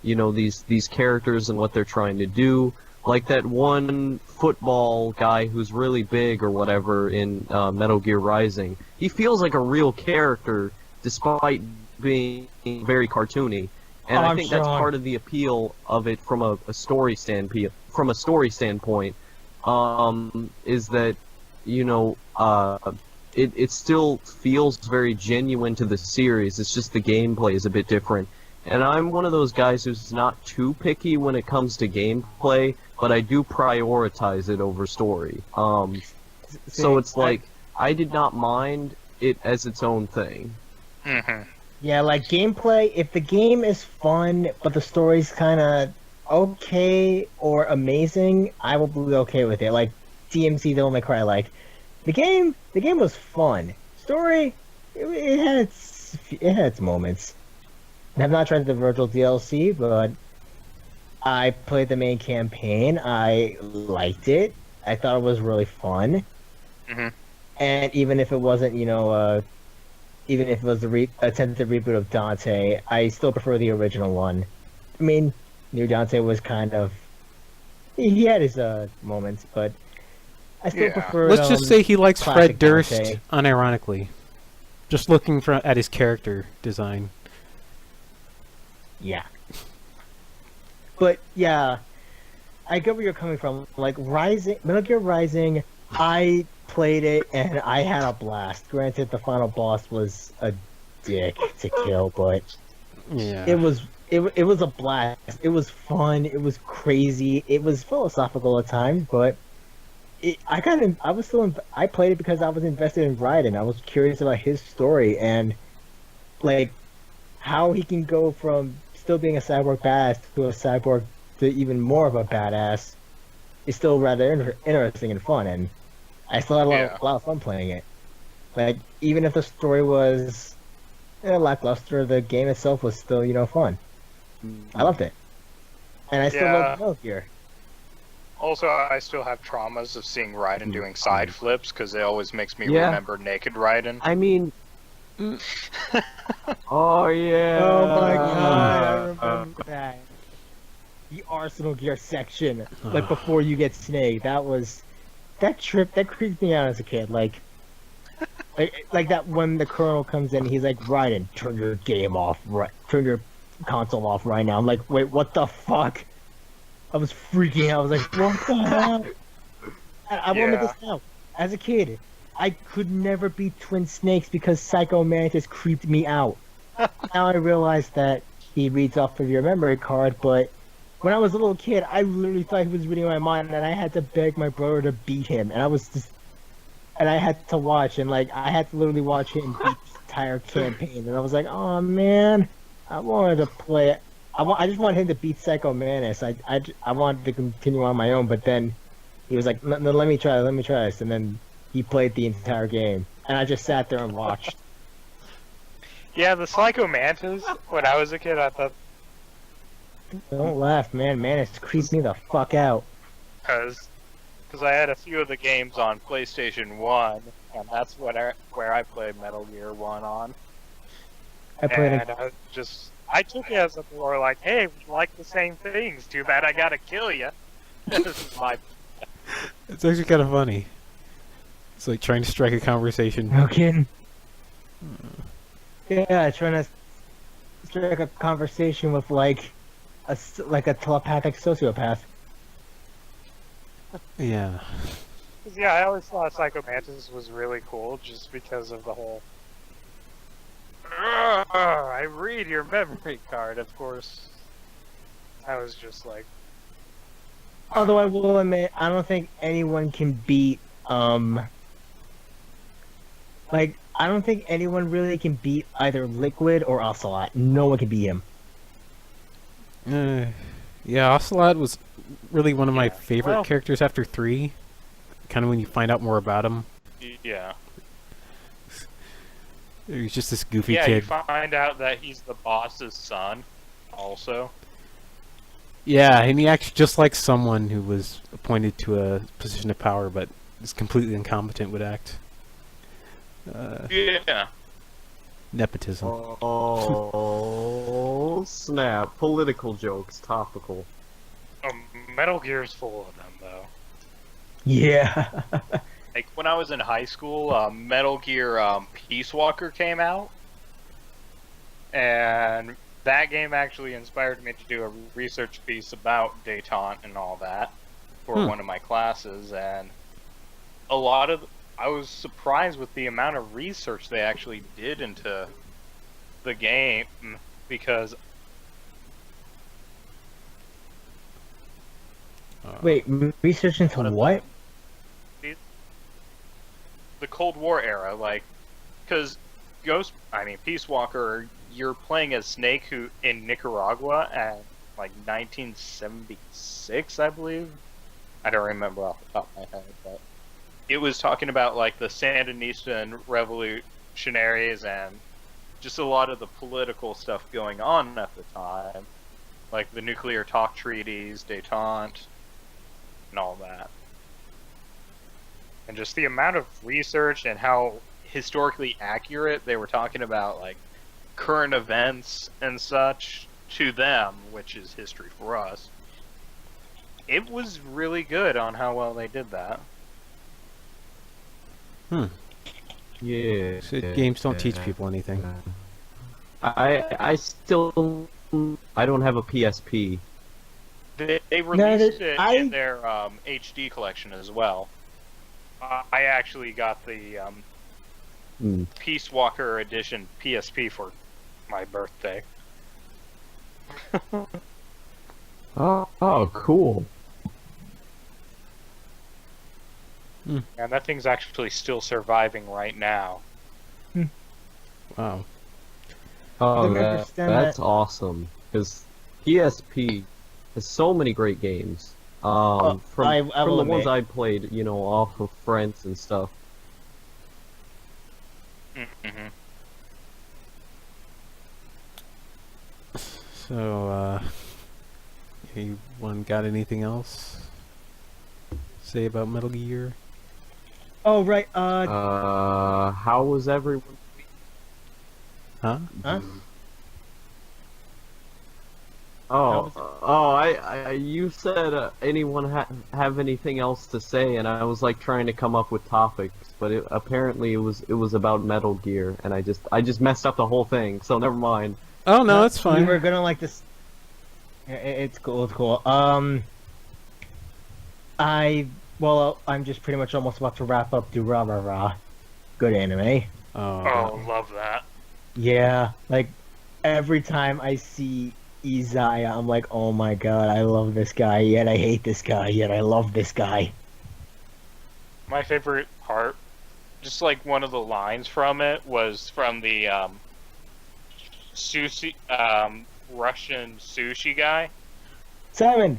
these characters and what they're trying to do. Like that one football guy who's really big or whatever in Metal Gear Rising. He feels like a real character despite being very cartoony. And I think that's
Armstrong.
part of the appeal of it from a story standpoint. is that, you know, it still feels very genuine to the series. It's just the gameplay is a bit different. And I'm one of those guys who's not too picky when it comes to gameplay, but I do prioritize it over story. So it's like, I did not mind it as its own thing.
Yeah, like gameplay, if the game is fun, but the story's kind of okay or amazing, I will be okay with it. Like DMC Devil May Cry, like the game was fun. Story, it had its moments. I have not tried the Virgil DLC, but I played the main campaign. I liked it. I thought it was really fun. And even if it wasn't, even if it was the attempted reboot of Dante, I still prefer the original one. I mean, New Dante was kind of... He had his moments, but I still prefer...
Let's just say he likes Fred
classic
Durst,
Dante.
unironically. Just looking at his character design.
Yeah. But, yeah, I get where you're coming from. Like, Metal Gear Rising, I played it, and I had a blast. Granted, the final boss was a dick to kill, but
Yeah.
it was a blast. It was fun. It was crazy. It was philosophical at times, but I played it because I was invested in Raiden. I was curious about his story and like how he can go from still being a cyborg badass to a cyborg to even more of a badass is still rather interesting and fun. And I still had a lot of fun playing it. Like even if the story was lackluster, the game itself was still fun. I loved it, and I still love Metal Gear.
Also, I still have traumas of seeing Raiden doing side flips because it always makes me remember Naked Raiden.
I mean... oh, yeah!
Oh my god, I remember that. The Arsenal Gear section, like before you get Snake, that creeped me out as a kid. Like that when the Colonel comes in, he's like, Raiden, turn your game off, turn your console off right now. I'm like, wait, what the fuck? I was freaking out. I was like, what the hell? I will admit this now. As a kid, I could never beat Twin Snakes because Psycho Mantis creeped me out. Now I realize that he reads off of your memory card, but when I was a little kid, I literally thought he was reading my mind, and I had to beg my brother to beat him, and I had to watch, and like I had to literally watch him beat the entire campaign, and I was like, oh man, I wanted to play it. I just wanted him to beat Psycho Mantis. I wanted to continue on my own, but then he was like, no, let me try this, and then he played the entire game, and I just sat there and watched.
Yeah, the Psycho Mantis, when I was a kid, I thought...
Don't laugh, man. Mantis creeped me the fuck out.
Because I had a few of the games on PlayStation 1, and that's where I played Metal Gear 1 on. I took it as a more like, hey, we like the same things. Too bad I gotta kill you. This is my...
It's actually kind of funny. It's like trying to strike a conversation.
No kidding. Yeah, trying to strike a conversation with like a telepathic sociopath.
Yeah.
Yeah, I always thought Psycho Mantis was really cool just because of the whole... I read your memory card, of course. I was just like...
Although I will admit, I don't think anyone can beat, I don't think anyone really can beat either Liquid or Ocelot. No one can beat him.
Yeah, Ocelot was really one of my favorite characters after 3. Kind of when you find out more about him.
Yeah.
He's just this goofy
Yeah,
kid.
you find out that he's the boss's son, also.
Yeah, and he acts just like someone who was appointed to a position of power, but is completely incompetent would act.
Yeah.
Nepotism.
Oh, snap. Political jokes, topical.
Metal Gear's full of them, though.
Yeah.
Like, when I was in high school, Metal Gear Peace Walker came out. And that game actually inspired me to do a research piece about Détente and all that. for one of my classes, and I was surprised with the amount of research they actually did into the game, because
Wait, research into
One of
what?
the Cold War era, like, because Peace Walker, you're playing as Snake who in Nicaragua at like 1976, I believe. I don't remember off the top of my head, but it was talking about like the Sandinista revolutionaries and just a lot of the political stuff going on at the time, like the nuclear talk treaties, détente, and all that. And just the amount of research and how historically accurate they were talking about, like current events and such to them, which is history for us. It was really good on how well they did that.
Yeah.
So games don't teach people anything.
I still I don't have a PSP.
They
No,
released
that-
it
I-
in their HD collection as well. I actually got the Peace Walker Edition PSP for my birthday.
Oh, cool.
And that thing's actually still surviving right now.
Wow.
Oh,
didn't understand
that's
that.
awesome. Because PSP has so many great games. From
I
from
will
the ones
admit.
I played, you know, off of friends and stuff.
Mm-hmm.
So, anyone got anything else? Say about Metal Gear?
Oh right.
How was everyone?
Huh?
Huh?
You said anyone have anything else to say, and I was like trying to come up with topics, but apparently it was about Metal Gear, and I just messed up the whole thing. So never mind.
Oh no, it's
We
fine.
were gonna like this. It's cool. It's cool. I'm just pretty much almost about to wrap up Durarara. Good anime.
Oh, love that.
Yeah, like every time I see Izaya, I'm like, oh my god, I love this guy, yet I hate this guy, yet I love this guy.
My favorite part, just like one of the lines from it, was from the sushi, Russian sushi guy.
Simon,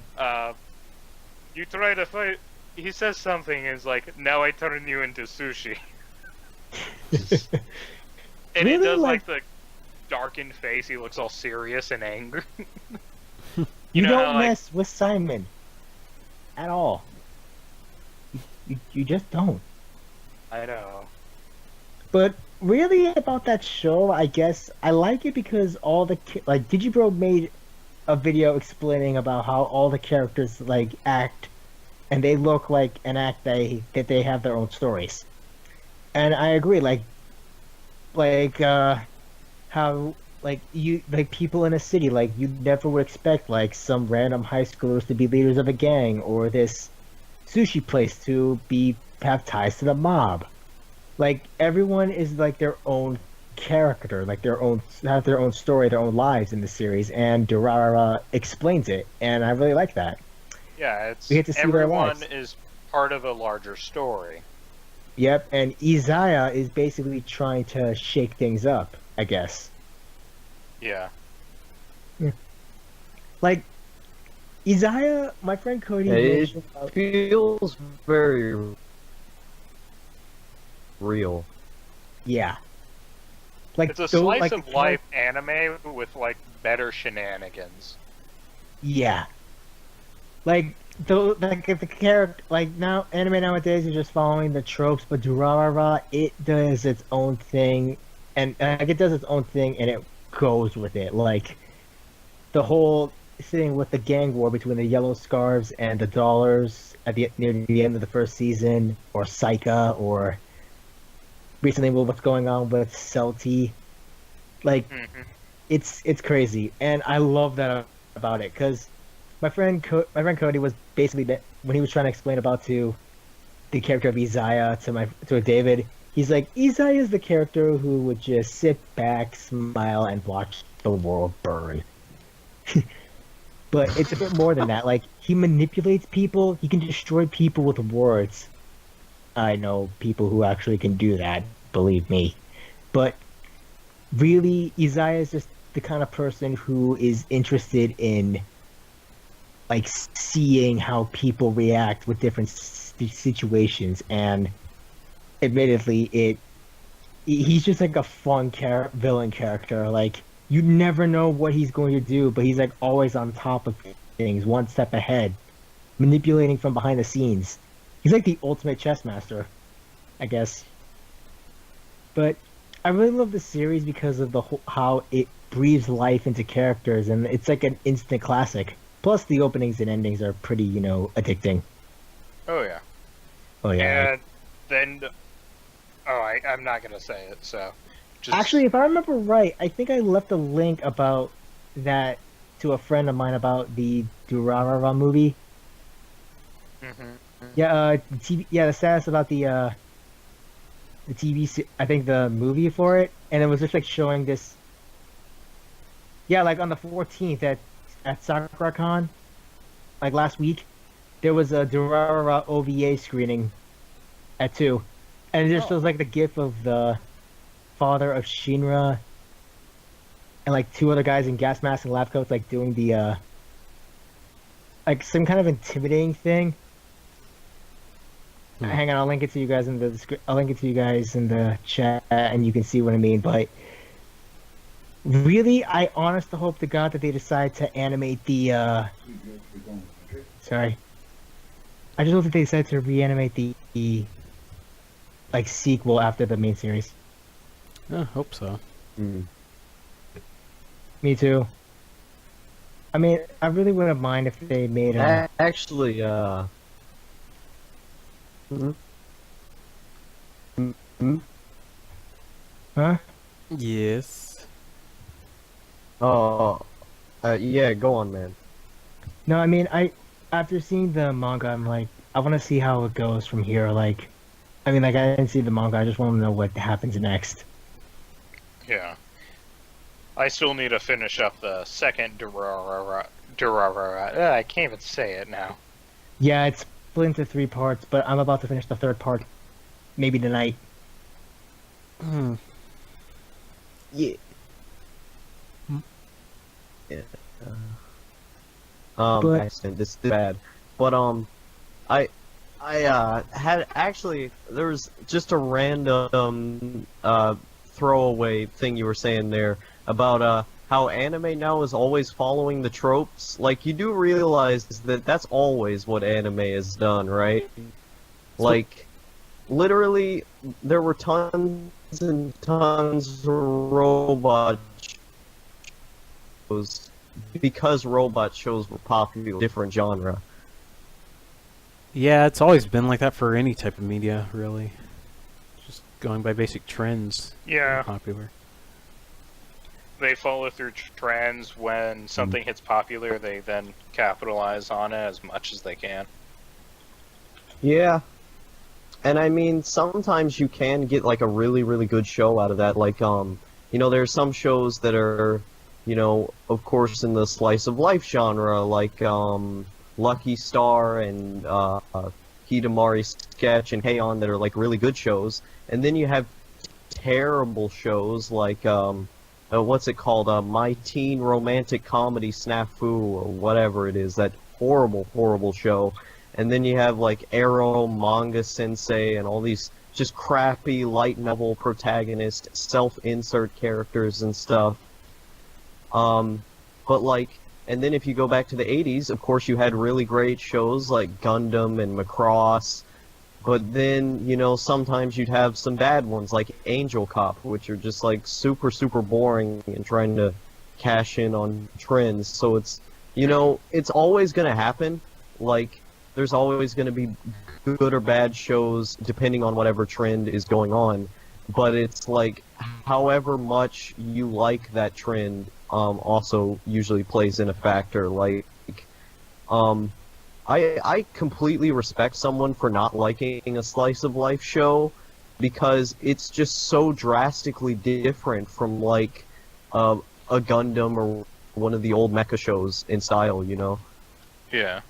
You try to fight. He says something is like, "Now I turn you into sushi," and he
Really?
does
Like-
like the darkened face. He looks all serious and angry.
you
know
don't
how, like-
mess with Simon at all. You just don't.
I know.
But really, about that show, I guess I like it because all the like Digibro made a video explaining about how all the characters like act, and they look like and act that they have their own stories. And I agree, how people in a city, like you never would expect like some random high schoolers to be leaders of a gang, or this sushi place to have ties to the mob. Like everyone is like their own character, like have their own story, their own lives in the series, and Durarara explains it, and I really like that.
Yeah, it's
We get to see their
everyone
lives.
is part of a larger story.
Yep, and Izaya is basically trying to shake things up, I guess.
Yeah.
Like Izaya, my friend Cody
It
mentioned about-
feels very real.
yeah. Like
It's a
though,
slice
like,
of
the
life anime with like better shenanigans.
Yeah. Like the character, like now anime nowadays is just following the tropes, but Durarara, it does its own thing, and like it does its own thing, and it goes with it. Like the whole thing with the gang war between the Yellow Scarves and the Dollars near the end of the first season, or Saika, or recently with what's going on with Celti. Like it's crazy, and I love that about it because my friend Cody was basically when he was trying to explain about to the character of Isaiah to David, he's like, Isaiah is the character who would just sit back, smile, and watch the world burn. But it's a bit more than that. Like, he manipulates people. He can destroy people with words. I know people who actually can do that, believe me. But really, Isaiah is just the kind of person who is interested in, like, seeing how people react with different situations. And admittedly, he's just like a fun villain character. Like, you never know what he's going to do, but he's like always on top of things, one step ahead, manipulating from behind the scenes. He's like the ultimate chess master, I guess. But I really love the series because of how it breathes life into characters, and it's like an instant classic. Plus, the openings and endings are pretty, addicting.
Oh yeah.
Oh yeah.
And then, I'm not gonna say it. So, just...
Actually, if I remember right, I think I left a link about that to a friend of mine about the Durarara movie. Yeah, the status about the TV. I think the movie for it, and it was just like showing this. Yeah, like on the 14th at SakuraCon, like last week, there was a Durarara OVA screening at 2, and it just shows like the gif of the father of Shinra and like 2 other guys in gas masks and lab coats, like doing the like some kind of intimidating thing. Hang on, I'll link it to you guys in the chat, and you can see what I mean. But really, I honest to hope to God that they decide to animate the. Sorry, I just hope that they decide to reanimate the like sequel after the main series.
I hope so.
Me too. I mean, I really wouldn't mind if they made a...
Actually,
Huh?
Yes.
Yeah, go on, man.
No, I mean, after seeing the manga, I'm like, I want to see how it goes from here. Like, I mean, like, I didn't see the manga. I just want to know what happens next.
Yeah. I still need to finish up the second Durarara. I can't even say it now.
Yeah, it's split into 3 parts, but I'm about to finish the 3rd part. Maybe tonight.
Yeah. Yeah.
But-
Accident. This is bad. But I had actually there was just a random throwaway thing you were saying there about how anime now is always following the tropes. Like, you do realize that that's always what anime has done, right? Like, literally, there were tons and tons of robot shows because robot shows were popular, different genre.
Yeah, it's always been like that for any type of media, really. Just going by basic trends.
Yeah.
Popular.
They follow through trends. When something hits popular, they then capitalize on it as much as they can.
Yeah. And I mean, sometimes you can get like a really, really good show out of that. Like, there's some shows that are, of course, in the slice of life genre, like Lucky Star and Hidamari Sketch and Heian that are like really good shows. And then you have terrible shows like what's it called? My Teen Romantic Comedy Snafu or whatever it is. That horrible, horrible show. And then you have like Arrow, Manga Sensei, and all these just crappy light novel protagonist self-insert characters and stuff. But like, and then if you go back to the 80s, of course you had really great shows like Gundam and Macross. But then, sometimes you'd have some bad ones like Angel Cop, which are just like super, super boring and trying to cash in on trends. So it's, it's always going to happen. Like, there's always going to be good or bad shows depending on whatever trend is going on. But it's like, however much you like that trend also usually plays in a factor. Like, I completely respect someone for not liking a slice of life show because it's just so drastically different from like a Gundam or one of the old mecha shows in style, you know?
Yeah.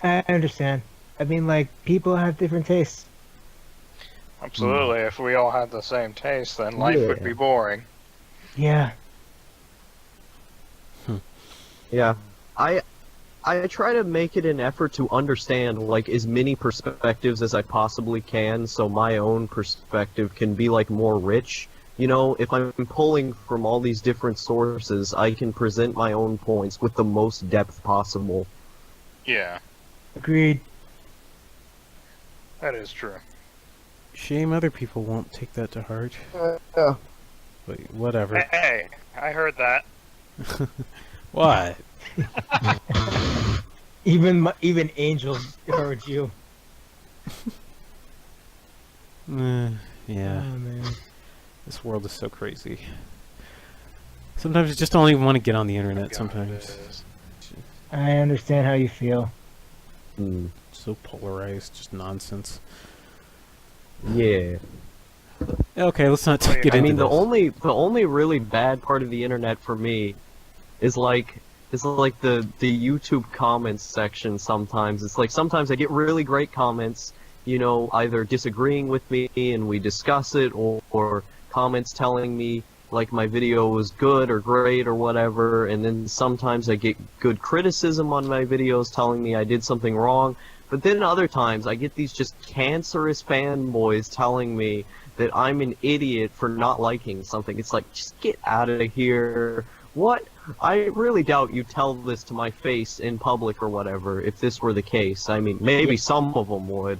I understand. I mean, like, people have different tastes.
Absolutely. If we all had the same taste, then life would
Yeah.
be boring.
Yeah.
Yeah. I try to make it an effort to understand like as many perspectives as I possibly can so my own perspective can be like more rich. You know, if I'm pulling from all these different sources, I can present my own points with the most depth possible.
Yeah,
Agreed.
that is true.
Shame other people won't take that to heart.
Yeah.
But whatever.
Hey, I heard that.
What?
Even angels heard you.
Yeah.
Oh, man.
This world is so crazy. Sometimes you just don't even want to get on the internet.
God,
Sometimes
it is.
I understand how you feel.
Hmm.
so polarized, just nonsense.
Yeah.
Okay, let's not
Wait,
get
I
into
mean, the
this.
only really bad part of the internet for me is like the YouTube comments section. Sometimes it's like sometimes I get really great comments, you know, either disagreeing with me and we discuss it, or comments telling me like my video was good or great or whatever, and then sometimes I get good criticism on my videos telling me I did something wrong. But then other times I get these just cancerous fanboys telling me that I'm an idiot for not liking something. It's like, just get out of here. What? I really doubt you tell this to my face in public or whatever, if this were the case. I mean, maybe some of them would.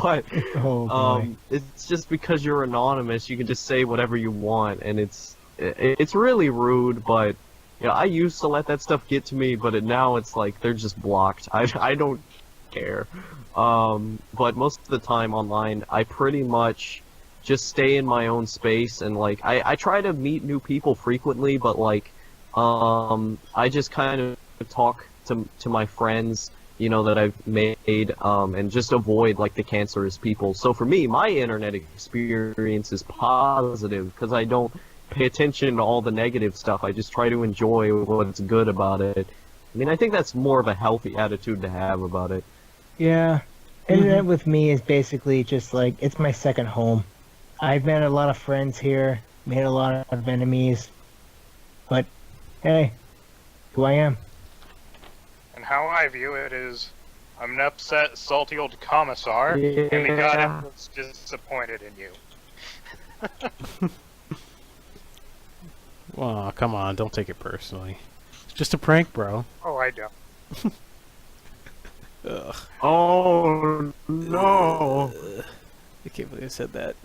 But
Oh, boy.
it's just because you're anonymous, you can just say whatever you want, and it's really rude, but yeah, I used to let that stuff get to me, but now it's like they're just blocked. I don't care. But most of the time online, I pretty much just stay in my own space, and like I try to meet new people frequently, but like I just kind of talk to my friends, you know, that I've made, and just avoid like the cancerous people. So for me, my internet experience is positive because I don't pay attention to all the negative stuff. I just try to enjoy what's good about it. I mean, I think that's more of a healthy attitude to have about it.
Yeah. Internet with me is basically just like, it's my second home. I've met a lot of friends here, made a lot of enemies, but hey, who I am.
And how I view it is, I'm an upset, salty old commissar, and the god
Yeah.
Emperor's disappointed in you.
Well, come on, don't take it personally. It's just a prank, bro.
Oh, I don't.
Ugh,
Oh no!
I can't believe I said that.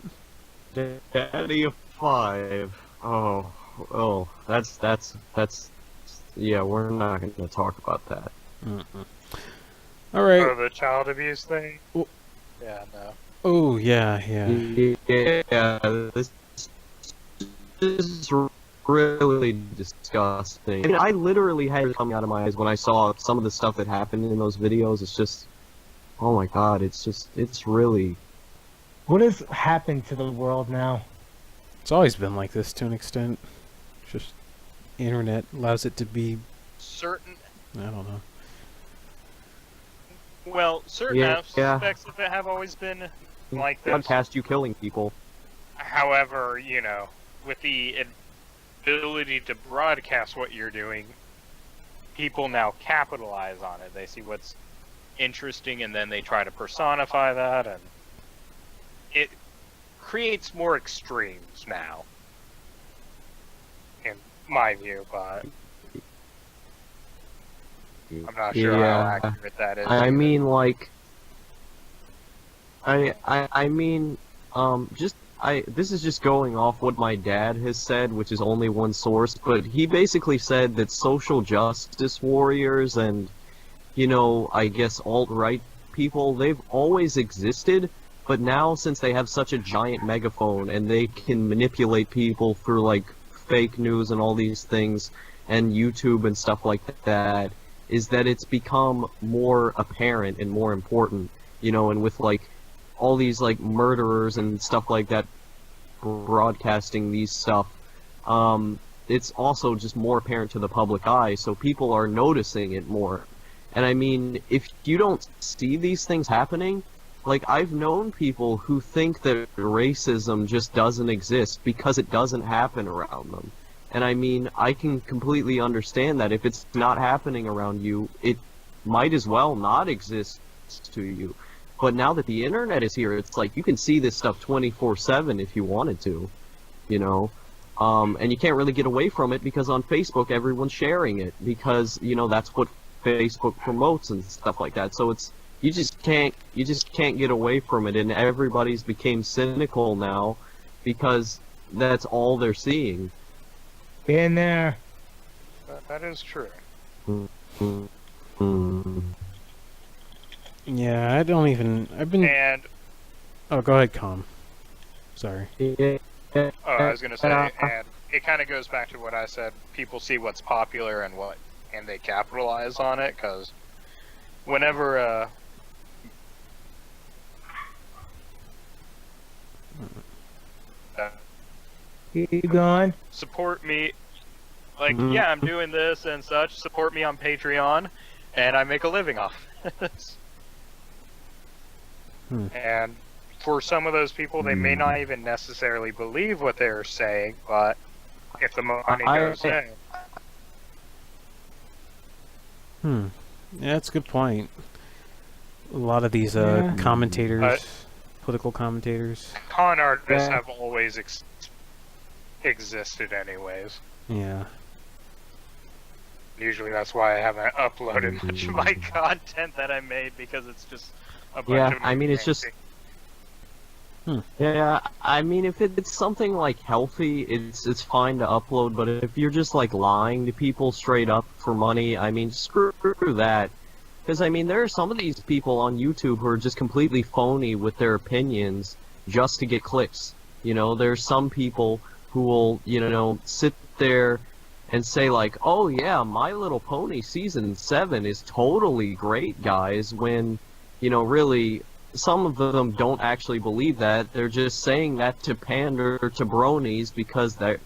Daddy of 5. Oh, that's yeah, we're not gonna talk about that.
All right.
Oh, the child abuse thing?
Oh.
Yeah, no.
Oh yeah, yeah.
Yeah, this is really disgusting. I mean, I literally had it coming out of my eyes when I saw some of the stuff that happened in those videos. It's just, oh my god, it's really...
What has happened to the world now?
It's always been like this to an extent. Just internet allows it to be.
Certain,
I don't know.
well, certain
Yeah.
aspects of it have always been like this.
Podcast you killing people.
However, you know, with the ability to broadcast what you're doing, people now capitalize on it. They see what's interesting and then they try to personify that, and it creates more extremes now, in my view, but I'm not sure how
Yeah.
accurate that is.
I mean, like, I mean, this is just going off what my dad has said, which is only one source, but he basically said that social justice warriors and, you know, I guess alt-right people, they've always existed, but now since they have such a giant megaphone and they can manipulate people through, like, fake news and all these things, and YouTube and stuff like that is that it's become more apparent and more important, you know, and with like all these like murderers and stuff like that broadcasting these stuff, it's also just more apparent to the public eye, so people are noticing it more. And I mean, if you don't see these things happening, like, I've known people who think that racism just doesn't exist because it doesn't happen around them. And I mean, I can completely understand that if it's not happening around you, it might as well not exist to you. But now that the internet is here, it's like you can see this stuff 24/7 if you wanted to, you know? And you can't really get away from it because on Facebook everyone's sharing it because, you know, that's what Facebook promotes and stuff like that. So it's you just can't get away from it, and everybody's became cynical now because that's all they're seeing.
Been there.
That is true.
Yeah, I don't even. I've been.
And
Oh, go ahead, Com. Sorry.
I was gonna say, and it kind of goes back to what I said. People see what's popular and they capitalize on it, because whenever
Keep going.
support me, like, yeah, I'm doing this and such, support me on Patreon, and I make a living off this. And for some of those people, they may not even necessarily believe what they're saying, but if the money goes in.
Yeah, that's a good point. A lot of these commentators, political commentators.
Con artists have always existed anyways.
Yeah.
Usually that's why I haven't uploaded much of my content that I made, because it's just a bunch of...
I mean, it's just... Yeah, I mean, if it's something like healthy, it's fine to upload, but if you're just like lying to people straight up for money, I mean, screw that. Because, I mean, there are some of these people on YouTube who are just completely phony with their opinions just to get clicks. You know, there's some people who will, you know, sit there and say like, oh yeah, My Little Pony Season 7 is totally great, guys, when, you know, really... some of them don't actually believe that. They're just saying that to pander to bronies because the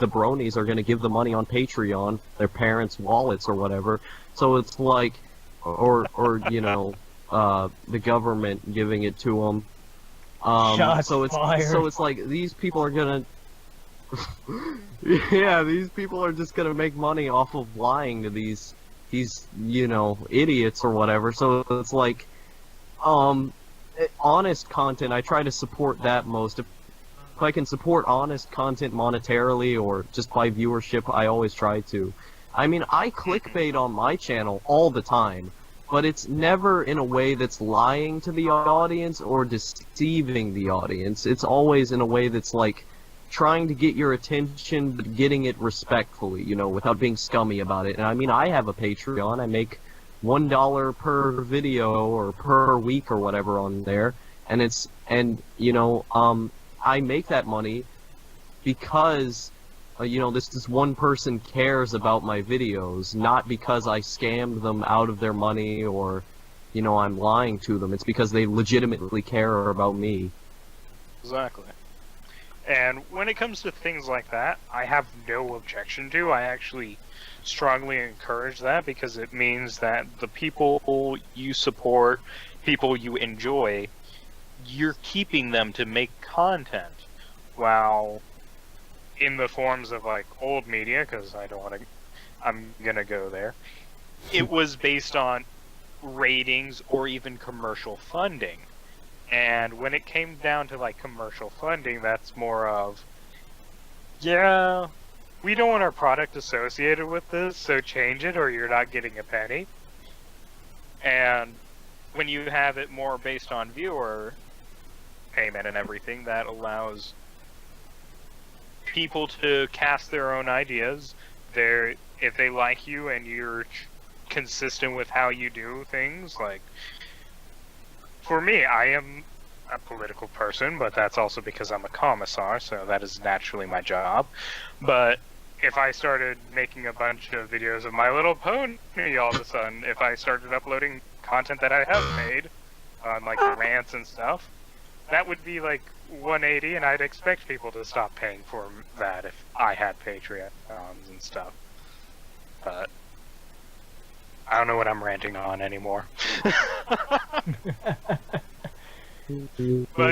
bronies are going to give the money on Patreon, their parents' wallets or whatever. So it's like, or you know, the government giving it to them. So it's like these people are gonna, yeah, these people are just gonna make money off of lying to these you know, idiots or whatever. So it's like, honest content, I try to support that most. If I can support honest content monetarily or just by viewership, I always try to. I mean, I clickbait on my channel all the time, but it's never in a way that's lying to the audience or deceiving the audience. It's always in a way that's like trying to get your attention, but getting it respectfully, you know, without being scummy about it. And I mean, I have a Patreon. I make $1 per video or per week or whatever on there, and you know, I make that money because you know, this one person cares about my videos, not because I scammed them out of their money or, you know, I'm lying to them. It's because they legitimately care about me.
Exactly. And when it comes to things like that, I have no objection to. I actually strongly encourage that, because it means that the people you support, people you enjoy, you're keeping them to make content, while in the forms of like old media, because I'm gonna go there, it was based on ratings or even commercial funding. And when it came down to like commercial funding, that's more of, yeah, we don't want our product associated with this, so change it or you're not getting a penny. And when you have it more based on viewer payment and everything, that allows people to cast their own ideas. If they like you and you're consistent with how you do things, like, for me, I am a political person, but that's also because I'm a commissar, so that is naturally my job. But if I started making a bunch of videos of My Little Pony all of a sudden, if I started uploading content that I have made, on like rants and stuff, that would be like 180, and I'd expect people to stop paying for that if I had Patreons and stuff. But I don't know what I'm ranting on anymore. But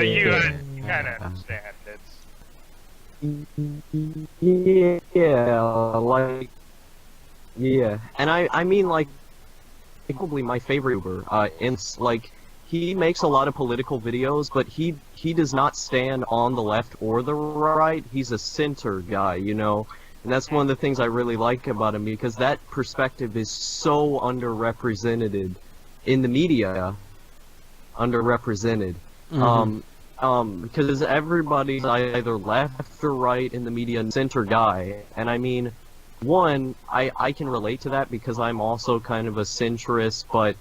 you kind of understand.
Yeah, and I mean, like, probably my favorite YouTuber, it's like, he makes a lot of political videos, but he does not stand on the left or the right. He's a center guy, you know? And that's one of the things I really like about him, because that perspective is so underrepresented in the media. Underrepresented. Because everybody's either left or right in the media and center guy. And I mean, one, I can relate to that because I'm also kind of a centrist, but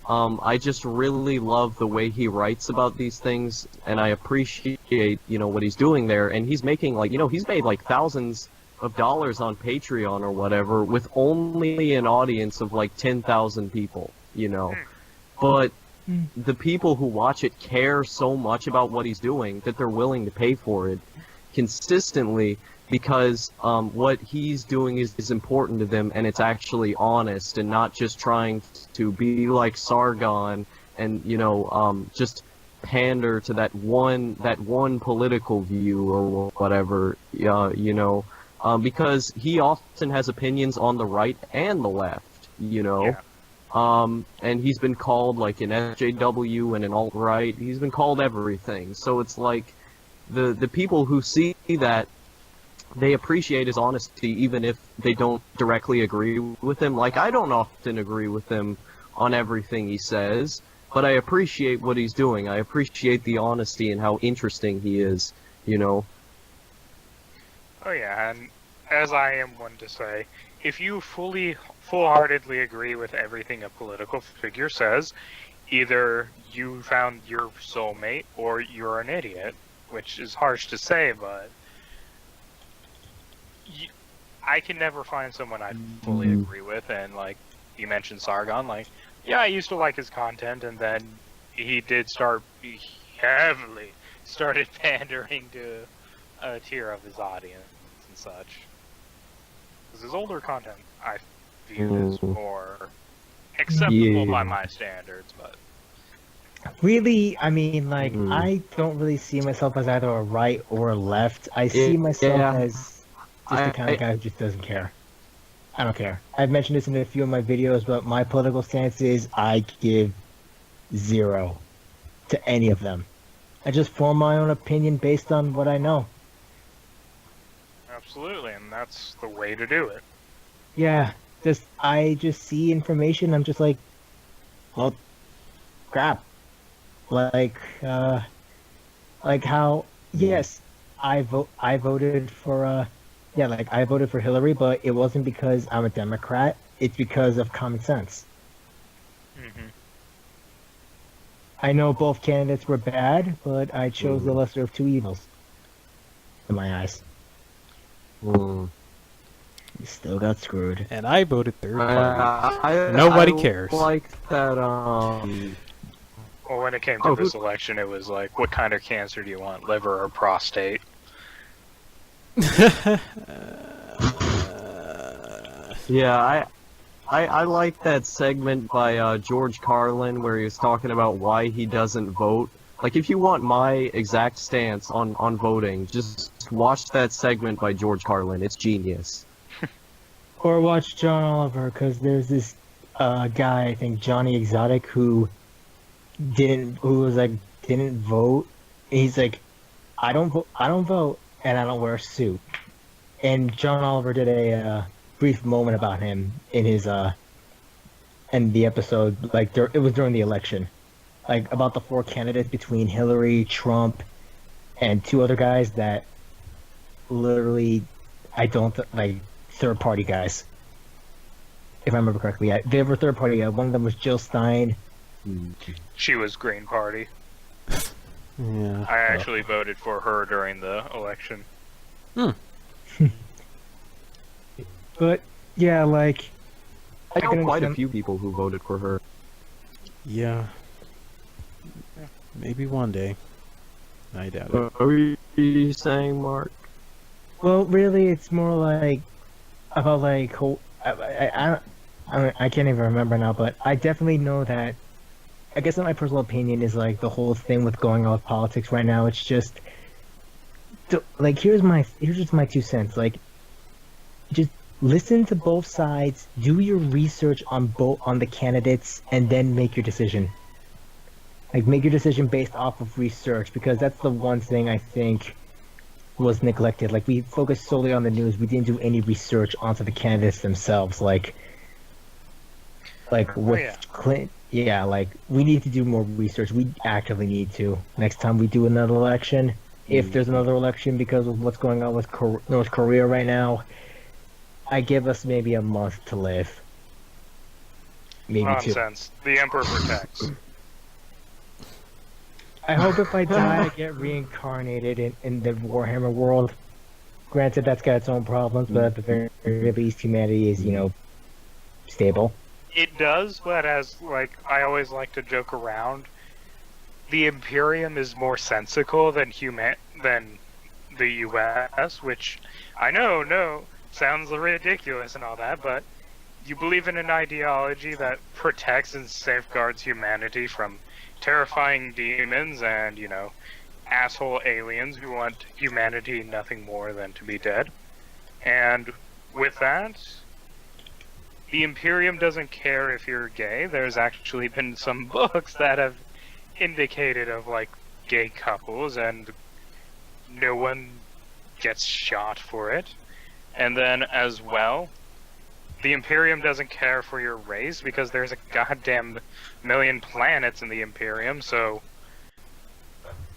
I just really love the way he writes about these things, and I appreciate, you know, what he's doing there. And he's making, like, you know, he's made like thousands of dollars on Patreon or whatever with only an audience of like 10,000 people, you know. But the people who watch it care so much about what he's doing that they're willing to pay for it consistently, because what he's doing is important to them, and it's actually honest and not just trying to be like Sargon and, you know, just pander to that one political view or whatever, you know, because he often has opinions on the right and the left, you know.
Yeah.
And he's been called like an SJW and an alt-right. He's been called everything. So it's like the people who see that, they appreciate his honesty even if they don't directly agree with him. Like, I don't often agree with him on everything he says, but I appreciate what he's doing. I appreciate the honesty and how interesting he is, you know.
Oh yeah, and as I am one to say, if you full-heartedly agree with everything a political figure says, either you found your soulmate or you're an idiot, which is harsh to say, but I can never find someone I fully agree with. And like you mentioned Sargon, like, yeah, I used to like his content, and then he did heavily started pandering to a tier of his audience and such. Because his older content, I view as more acceptable by my standards, but
Really, I mean, like, I don't really see myself as either a right or a left. I see myself as just the kind of guy who just doesn't care. I don't care. I've mentioned this in a few of my videos, but my political stance is I give 0 to any of them. I just form my own opinion based on what I know.
absolutely, and that's the way to do it.
Yeah, I just see information, I'm just like, well, crap. Like how, yes, I voted for, I voted for Hillary, but it wasn't because I'm a Democrat, it's because of common sense. I know both candidates were bad, but I chose the lesser of two evils. In my eyes. You still got screwed.
And I voted third party. Nobody cares.
Like that,
Well, when it came to this election, it was like, what kind of cancer do you want, liver or prostate?
Yeah, I like that segment by George Carlin where he was talking about why he doesn't vote. Like, if you want my exact stance on voting, just watch that segment by George Carlin. It's genius.
Or watch John Oliver, because there's this guy, I think Johnny Exotic, who didn't vote. He's like, I don't vote, and I don't wear a suit. And John Oliver did a brief moment about him in his in the episode, like it was during the election, like about the 4 candidates between Hillary, Trump, and 2 other guys that literally like third party guys. If I remember correctly, they were third party. One of them was Jill Stein.
She was Green Party.
Yeah.
I actually voted for her during the election.
But yeah, like
I
can
know quite a
understand-
few people who voted for her.
Yeah. Maybe one day. I doubt it.
What are you saying, Mark?
Well, really, it's more like about like I can't even remember now, but I definitely know that. I guess in my personal opinion is like the whole thing with going on with politics right now. It's just like here's just my 2 cents. Like, just listen to both sides, do your research on the candidates, and then make your decision. Like, make your decision based off of research, because that's the one thing I think was neglected. Like, we focused solely on the news. We didn't do any research onto the candidates themselves. Like with
yeah.
Clinton. Yeah, like, we need to do more research. We actively need to. Next time we do another election, if there's another election, because of what's going on with North Korea right now, I give us maybe a month to live. Maybe two.
Nonsense. The Emperor protects.
I hope if I die, I get reincarnated in the Warhammer world. Granted, that's got its own problems, but at the very least, humanity is, stable.
It does, but as, like, I always like to joke around, the Imperium is more sensical than the U.S., which I know sounds ridiculous and all that, but you believe in an ideology that protects and safeguards humanity from terrifying demons and, asshole aliens who want humanity nothing more than to be dead. And with that, the Imperium doesn't care if you're gay. There's actually been some books that have indicated of, like, gay couples, and no one gets shot for it. And then, as well, the Imperium doesn't care for your race, because there's a goddamn million planets in the Imperium, so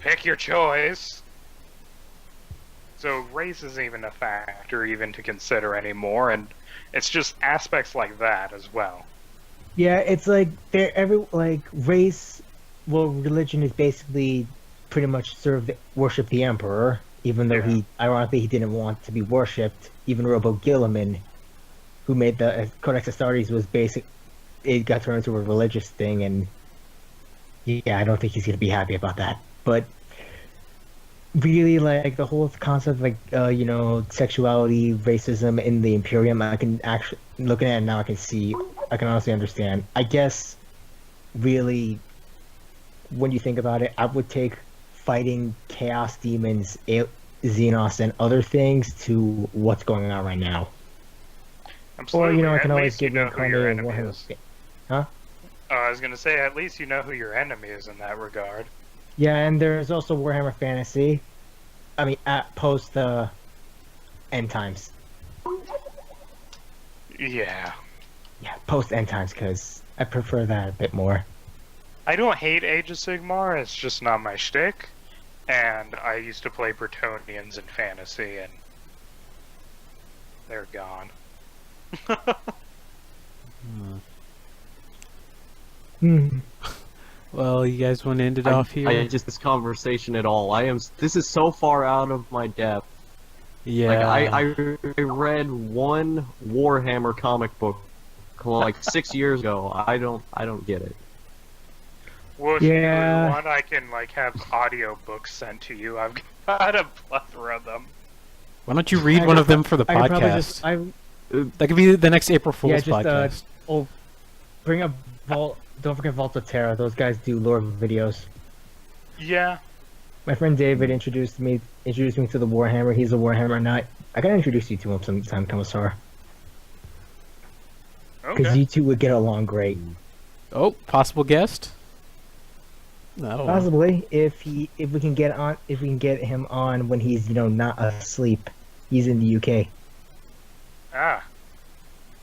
pick your choice. So race isn't even a factor even to consider anymore, and it's just aspects like that as well.
Yeah, it's like race. Well, religion is basically pretty much worship the emperor, even though ironically he didn't want to be worshipped. Even Robo Gilliman, who made the Codex Astartes, was it got turned into a religious thing, and yeah, I don't think he's gonna be happy about that. But really, like, the whole concept of sexuality, racism in the Imperium, I can actually, looking at it now, I can honestly understand. I guess really, when you think about it, I would take fighting chaos demons, Xenos, and other things to what's going on right now.
Absolutely.
Or, I can
At
always
least you
give
know who your
Incarnate
enemy
Warhammer.
is.
Huh?
I was gonna say, at least you know who your enemy is in that regard.
Yeah, and there's also Warhammer Fantasy. I mean, post End Times.
Yeah.
Yeah, post End Times, because I prefer that a bit more.
I don't hate Age of Sigmar, it's just not my shtick. And I used to play Bretonians in Fantasy, and they're gone.
Well, you guys want to end it off here?
This conversation at all. This is so far out of my depth.
Yeah.
Like, I read one Warhammer comic book like 6 years ago. I don't get it.
Well, if
Yeah.
you want, I can, have audiobooks sent to you. I've got a plethora of them.
Why don't you read one of them for the
I could probably
podcast? That could be the next April Fool's podcast.
Bring up Vault. Don't forget Vault of Terra. Those guys do lore videos.
Yeah.
My friend David introduced me to the Warhammer. He's a Warhammer nut. I gotta introduce you to him sometime, Commissar. Because
Okay.
you two would get along great.
Oh, possible guest? I don't know.
Possibly, if we can get him on when he's not asleep. He's in the UK.
Ah.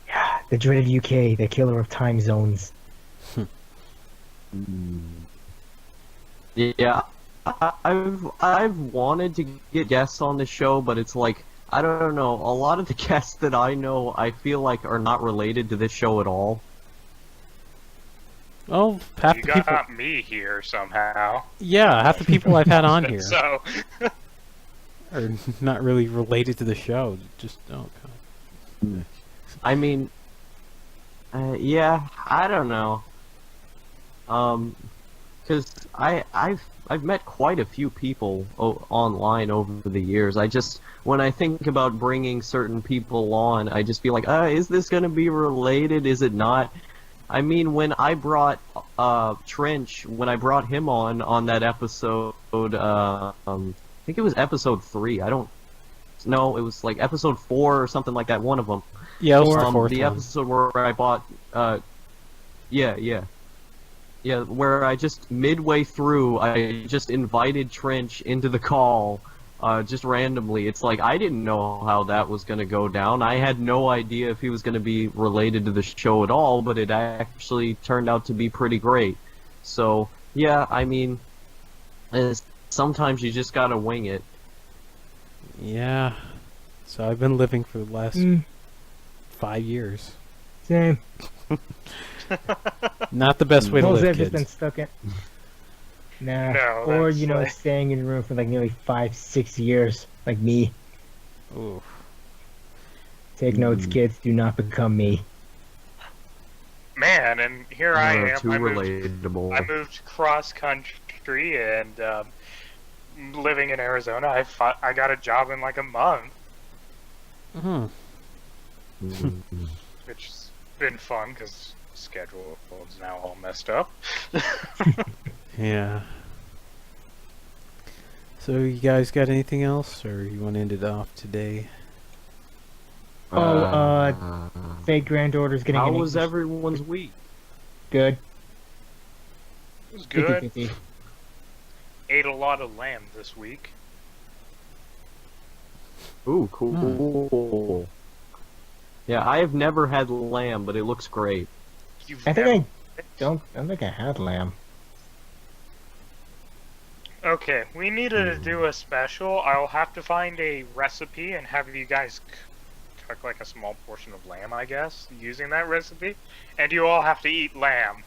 Yeah, the dreaded UK, the killer of time zones.
Yeah, I've wanted to get guests on the show, but it's like, I don't know. A lot of the guests that I know, I feel like are not related to this show at all.
Well, half
You
the people.
got me here somehow.
Yeah, half the people I've had on here
So,
are not really related to the show. Just
I mean, yeah, I don't know. Because I've met quite a few people online over the years. When I think about bringing certain people on, I just feel like, is this gonna be related? Is it not? I mean, when I brought Trench, when I brought him on that episode, I think it was episode 3. No, it was like episode 4 or something like that. One of them.
Yeah, it was the fourth
the
one.
episode where I bought, yeah, where I just midway through, I just invited Trench into the call, just randomly. It's like I didn't know how that was gonna go down. I had no idea if he was gonna be related to the show at all, but it actually turned out to be pretty great. So yeah, I mean, sometimes you just gotta wing it.
Yeah. So I've been living for the last 5 years.
Same.
Not the best way to
Most
live,
have just been
kids.
stuck in. Nah.
No,
Or
that's like-
staying in your room for like nearly 5-6 years, like me.
Oof.
Take notes, kids. Do not become me.
Man, and here I am.
Too
I moved
relatable.
cross country and living in Arizona. I got a job in like a month,
Hmm.
which has been fun because schedule is now all messed up.
Yeah. So you guys got anything else, or you want to end it off today?
Fake granddaughter's getting
How
an
was
English-
everyone's week?
Good.
It was good.
50-50.
Ate a lot of lamb this week.
Ooh, cool. Yeah, I have never had lamb, but it looks great.
You've
I think
never-
I don't think I had lamb.
Okay, we needed to do a special. I'll have to find a recipe and have you guys cook like a small portion of lamb, I guess, using that recipe. And you all have to eat lamb.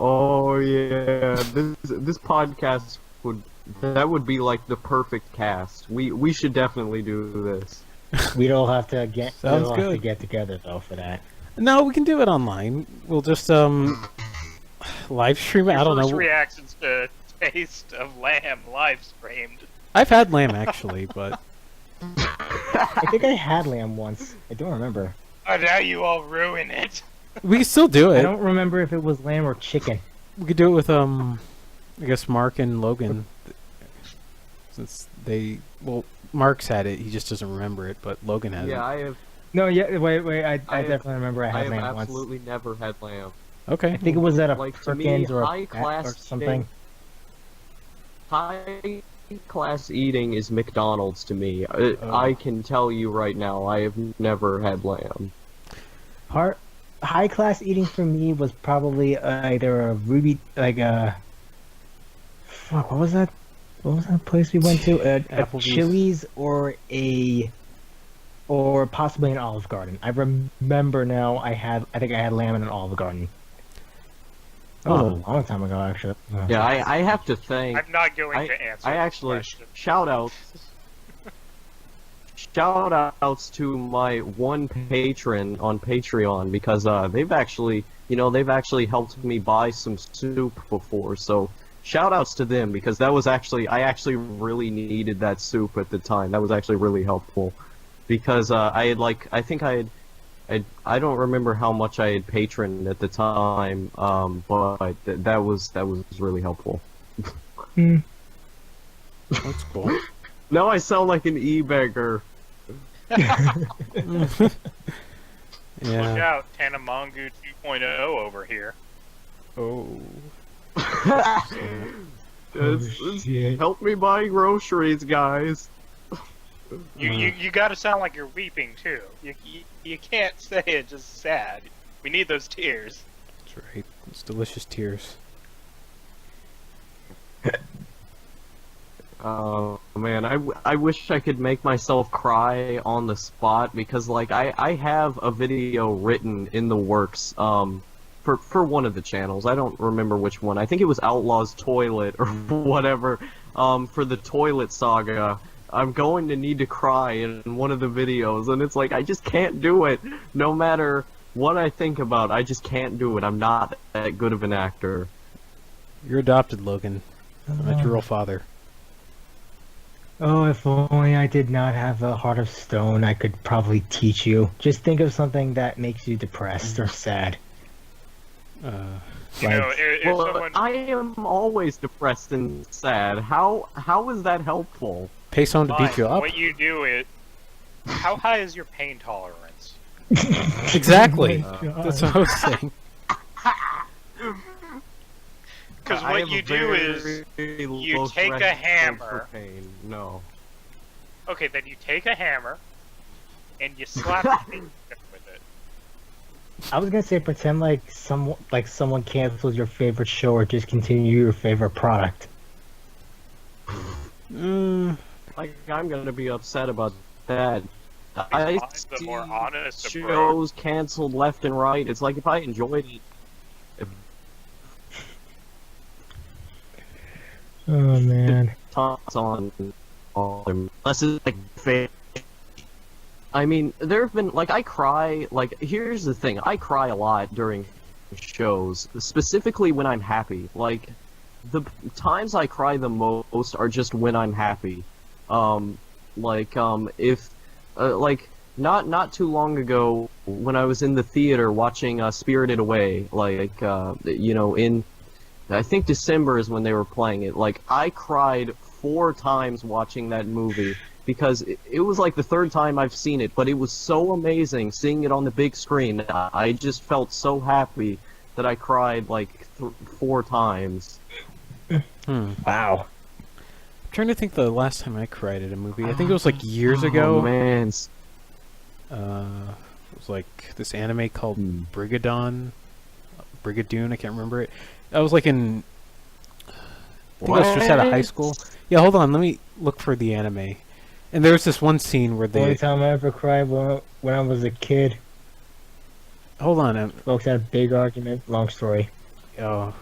Oh yeah, this podcast would be like the perfect cast. We should definitely do this.
We'd all have to get.
Sounds
we'd all have to
good.
get together though for that.
No, we can do it online. We'll just live stream it. I don't
First
know.
reactions to taste of lamb live streamed.
I've had lamb actually, but
I think I had lamb once. I don't remember.
Oh, now you all ruin it.
we can still do
I
it.
don't remember if it was lamb or chicken.
We could do it with I guess Mark and Logan, since Mark's had it. He just doesn't remember it, but Logan has
Yeah,
it.
I have.
No, yeah, wait. I
I have-
definitely remember I
I
had
have
lamb once.
absolutely never had lamb.
Okay.
I think it was at a
Like, to me,
Perkins or a
high
Pet
class
or something.
High class eating is McDonald's to me.
Oh.
I can tell you right now, I have never had lamb.
High class eating for me was probably either a fuck, what was that? What was that place we went to? A
Applebee's.
Chili's or possibly an Olive Garden. I remember now. I think I had lamb in an Olive Garden. That was
Oh.
a long time ago, actually.
Yeah, I have to thank.
I'm not going to answer
I
this
actually
question.
shout outs to my one patron on Patreon because they've actually helped me buy some soup before. So shout outs to them because I actually really needed that soup at the time. That was actually really helpful because I don't remember how much I had patroned at the time, but that was really helpful.
That's cool.
Now I sound like an e-beggar.
Look
Yeah.
out, Tanamongu 2.0 over here.
Oh.
Help me buy groceries, guys.
You gotta sound like you're weeping too. You can't say it just sad. We need those tears.
That's right. It's delicious tears.
Oh man, I wish I could make myself cry on the spot because like I have a video written in the works for one of the channels. I don't remember which one. I think it was Outlaw's Toilet or whatever for the Toilet Saga. I'm going to need to cry in one of the videos, and it's like, I just can't do it. No matter what I think about, I just can't do it. I'm not that good of an actor.
You're adopted, Logan. I'm not your real father.
Oh, if only I did not have a heart of stone, I could probably teach you. Just think of something that makes you depressed or sad.
You
Like-
know, if
Well,
someone...
I am always depressed and sad. How is that helpful?
Pay someone to beat
Fine,
you up?
What you do is... How high is your pain tolerance?
Exactly.
Oh my God.
That's what I was saying.
Because
I
what
have
you
a
do is...
very
you
low
take a
threshold
hammer.
for pain. No.
Okay, then you take a hammer, and you slap the paint with it.
I was gonna say pretend like someone cancels your favorite show or discontinue your favorite product.
Like, I'm gonna be upset about that. I
Mine's the more
see
honest approach.
shows canceled left and right. It's like, if I enjoyed it,
Oh man.
it's on unless it's like fake. I mean, there have been, like, I cry, like, here's the thing, I cry a lot during shows, specifically when I'm happy. Like, the times I cry the most are just when I'm happy. If, not too long ago, when I was in the theater watching Spirited Away, in, I think December is when they were playing it, like, I cried 4 times watching that movie. Because it was like the 3rd time I've seen it, but it was so amazing seeing it on the big screen. I just felt so happy that I cried like 4 times.
Wow.
I'm trying to think the last time I cried at a movie. I think it was like years ago.
Oh, man.
It was like this anime called Brigadoon, I can't remember it. I was like in... I think I was just out of high school. Yeah, hold on, let me look for the anime. And there was this one scene where
The only
they...
time I ever cried when I was a kid.
Hold on,
Folks had a big argument. Long story.
oh...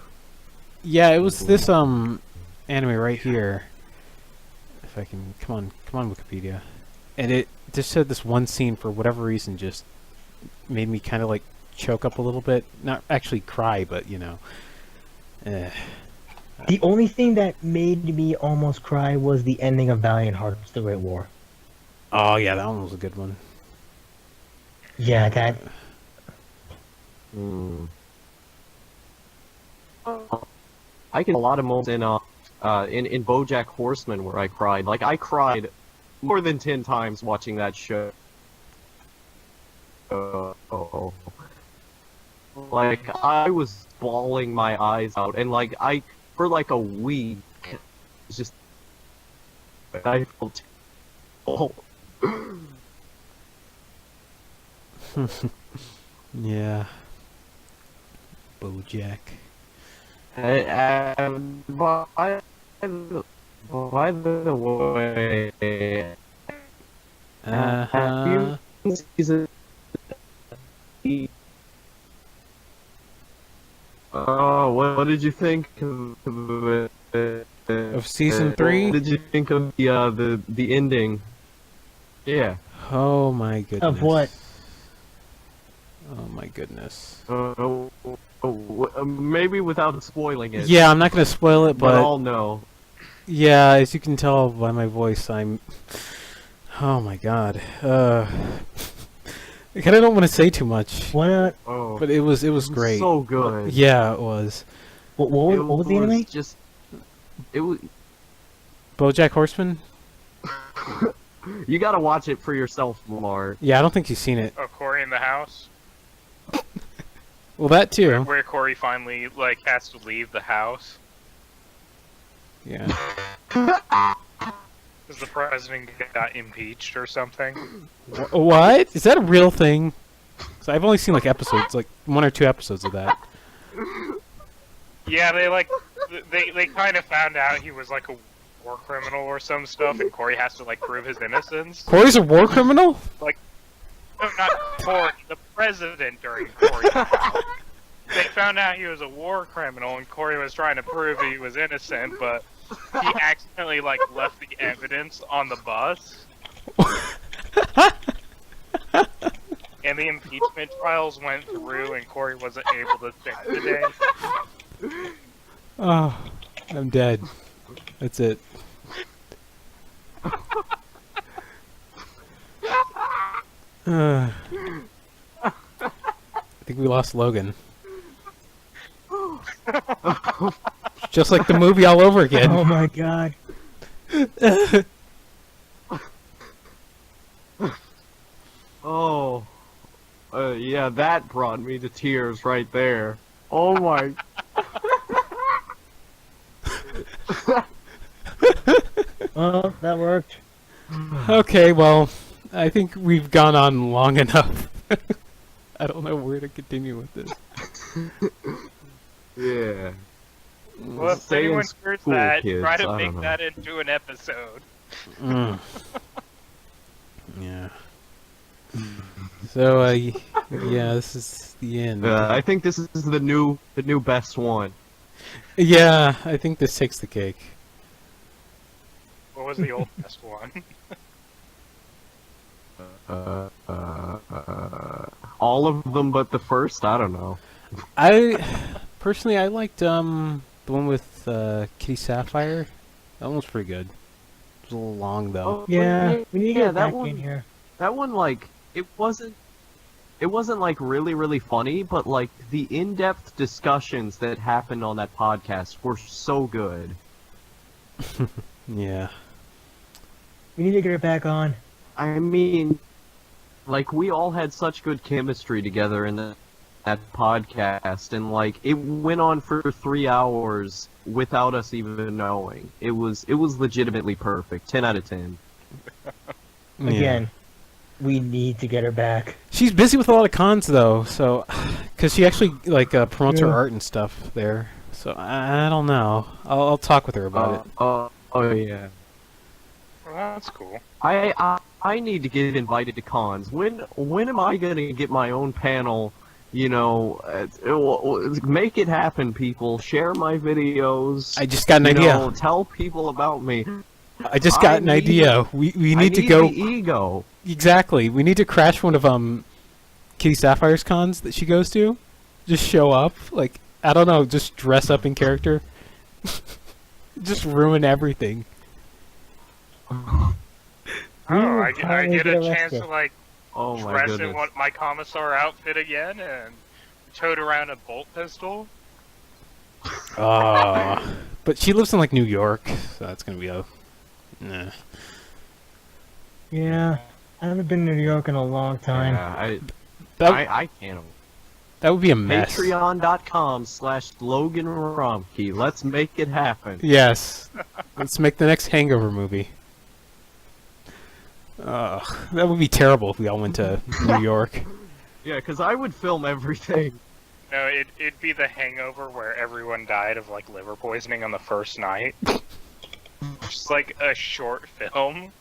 Yeah, it was this, anime right here. If I can... Come on, Wikipedia. And it just said this one scene, for whatever reason, just made me kind of, like, choke up a little bit. Not actually cry, but, you know...
The only thing that made me almost cry was the ending of Valiantart: The Great War.
Oh, yeah, that one was a good one.
Yeah, that...
I can a lot of moments in BoJack Horseman where I cried. Like, I cried more than 10 times watching that show. Like, I was bawling my eyes out, and like, for like a week, it's just, I felt,
Yeah. BoJack.
By the way, have you seen season? Oh, what did you think of
Of season 3?
What did you think of the ending? Yeah.
Oh my goodness.
Of what?
Oh my goodness.
Maybe without spoiling it.
Yeah, I'm not gonna spoil it,
But
but
I'll know.
yeah, as you can tell by my voice, I'm... Oh my god. I kinda don't want to say too much,
What?
Oh,
but it was great.
so good.
Yeah, it was.
What was the anime?
It was.
BoJack Horseman?
You gotta watch it for yourself, Lamar.
Yeah, I don't think you've seen it.
Oh, Corey in the house?
Well, that too.
Where Corey finally, like, has to leave the house.
Yeah.
Because the president got impeached or something.
What? Is that a real thing? 'Cause I've only seen like episodes, like 1 or 2 episodes of that.
Yeah, they kind of found out he was, like, a war criminal or some stuff, and Corey has to, like, prove his innocence.
Corey's a war criminal?
No, not Corey, the president during Corey's trial. They found out he was a war criminal, and Corey was trying to prove he was innocent, but he accidentally like left the evidence on the bus. And the impeachment trials went through, and Corey wasn't able to think today.
Oh, I'm dead. That's it. I think we lost Logan. Just like the movie all over again.
Oh my god.
Oh. Yeah, that brought me to tears right there. Oh my.
Well, that worked.
Okay, well, I think we've gone on long enough. I don't know where to continue with this.
Yeah.
Well, if
Stay in
anyone hears
school,
that,
kids,
try
I
to
don't
make
know.
that into an episode.
Mm. Yeah. So, yeah, this is the end.
I think this is the new best one.
Yeah, I think this takes the cake.
What was the old best one?
All of them but the first. I don't know.
Personally, I liked the one with Kitty Sapphire. That one was pretty good. It was a little long though.
Yeah, we need to get
that
back
one.
in here.
That one, like, it wasn't like really funny, but like the in-depth discussions that happened on that podcast were so good.
Yeah.
We need to get her back on.
I mean, like, we all had such good chemistry together in that podcast, and like it went on for 3 hours without us even knowing. It was legitimately perfect. 10 out of 10.
Yeah.
Again, we need to get her back.
She's busy with a lot of cons though, so because she actually like promotes her
Yeah.
art and stuff there. So I don't know. I'll talk with her about it.
Oh yeah.
Well, that's cool.
I need to get invited to cons. When am I gonna get my own panel? You know, make it happen, people. Share my videos.
I just got an
you
idea.
know, tell people about me.
I just got an idea. We need to go.
The ego.
Exactly. We need to crash one of Kitty Sapphire's cons that she goes to. Just show up, like I don't know, just dress up in character. Just ruin everything.
Oh, I
finally
get
get
a chance
arrested.
to like
Oh my
dress
goodness.
in my commissar outfit again and tote around a bolt pistol.
But she lives in like New York, so that's gonna be a. Nah.
Yeah, I haven't been to New York in a long time.
Yeah,
That
I can't.
that would be a mess.
Patreon.com/Logan Romke. Let's make it happen.
Yes. Let's make the next Hangover movie. That would be terrible if we all went to New York.
Yeah, because I would film everything.
No, it'd be the Hangover where everyone died of like liver poisoning on the first night. Just like a short film.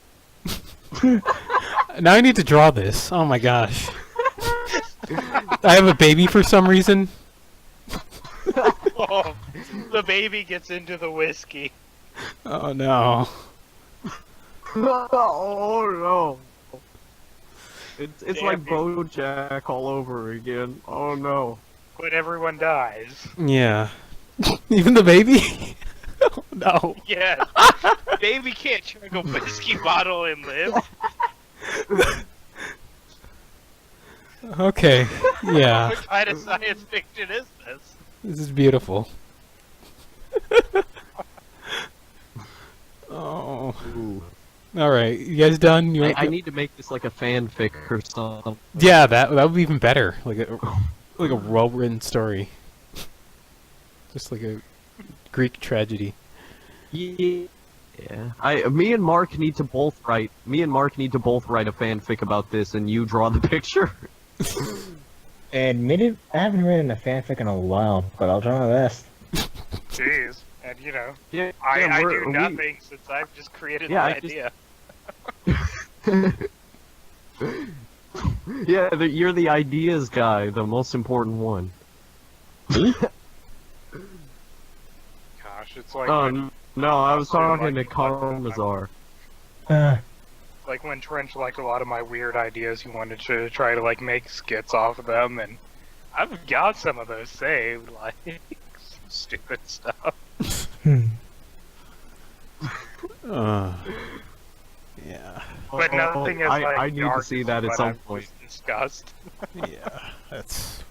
Now I need to draw this. Oh my gosh. I have a baby for some reason.
Oh, the baby gets into the whiskey.
Oh no.
Oh no. It's
Damn
like
it.
BoJack all over again. Oh no.
But everyone dies.
Yeah. Even the baby? Oh no.
Yes. Baby can't chug a whiskey bottle and live.
Okay. Yeah.
What kind of science fiction is this?
This is beautiful. Oh.
Ooh.
Alright, you guys done? You
I need to make this like a fanfic or something.
Yeah, that would be even better. Like a well-written story. Just like a Greek tragedy.
Yeah. Me and Mark need to both write a fanfic about this, and you draw the picture.
Admitted, I haven't written a fanfic in a while, but I'll try my best.
Jeez. And you know,
Yeah.
I do nothing since I've just created the idea.
Yeah, you're the ideas guy, the most important one.
Gosh, it's like
Oh, No, I was talking to Karmazar.
Like when Trench liked a lot of my weird ideas, he wanted to try to like make skits off of them, and I've got some of those saved, like some stupid stuff.
Yeah.
But nothing is like
I need to
dark
see
as
that at
what
some
I've
point.
discussed.
Yeah, it's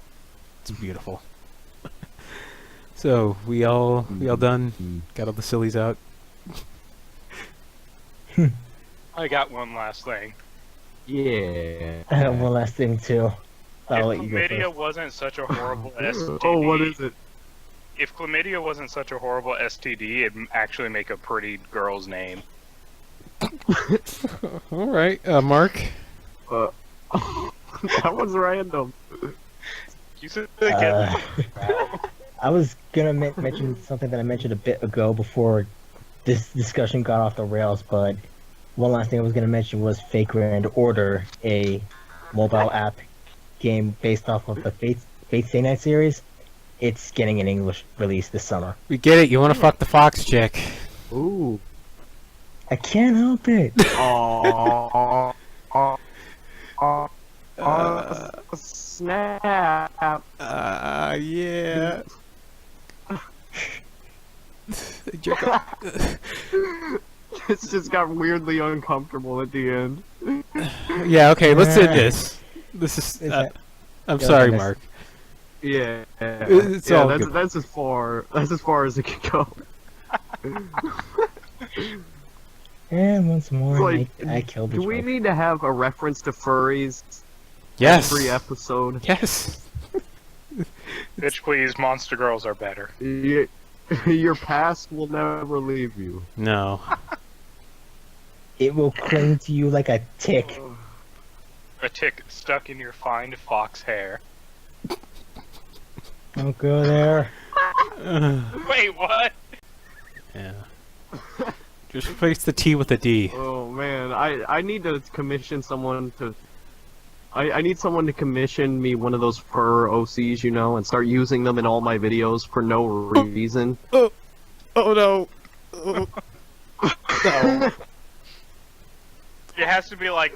beautiful. So we all done? Got all the sillies out?
I got one last thing.
Yeah.
I have one last thing too. I'll let
If
you go
chlamydia
first.
wasn't such a horrible STD,
Oh, what is it?
if chlamydia wasn't such a horrible STD, it'd actually make a pretty girl's name.
All right, Mark.
That was random.
You said
I was gonna mention something that I mentioned a bit ago before this discussion got off the rails, but one last thing I was gonna mention was Fake Grand Order, a mobile app game based off of the Fate Stay Night series. It's getting an English release this summer.
We get it. You want to fuck the fox chick?
Ooh.
I can't help it.
Snap.
Yeah.
It's just got weirdly uncomfortable at the end.
Yeah. Okay. Let's end this. This is.
Is that-
I'm
Yeah,
sorry,
okay,
Mark.
Yeah.
It's
yeah,
all
that's
good.
that's as far as it can go.
And once more,
Like,
I killed the
Do we
trope.
need to have a reference to furries
Yes.
every episode?
Yes.
bitch, please, monster girls are better.
Your past will never leave you.
No.
It will cling to you like a tick.
A tick stuck in your fine fox hair.
Don't go there.
Wait, what?
Yeah. Just replace the T with a D.
Oh man, I need to commission someone to. I need someone to commission me one of those fur OCs, you know, and start using them in all my videos for no reason.
Oh no. Oh. No.
It has to be like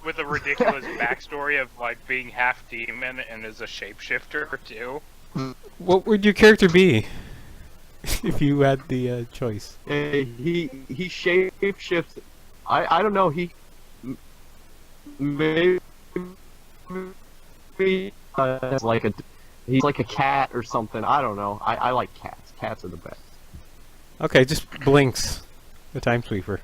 with a ridiculous backstory of like being half demon and is a shapeshifter too.
What would your character be if you had the choice?
He shapeshifts. I don't know. He maybe like he's like a cat or something. I don't know. I like cats. Cats are the best.
Okay, just Blinks, the Time Sweeper.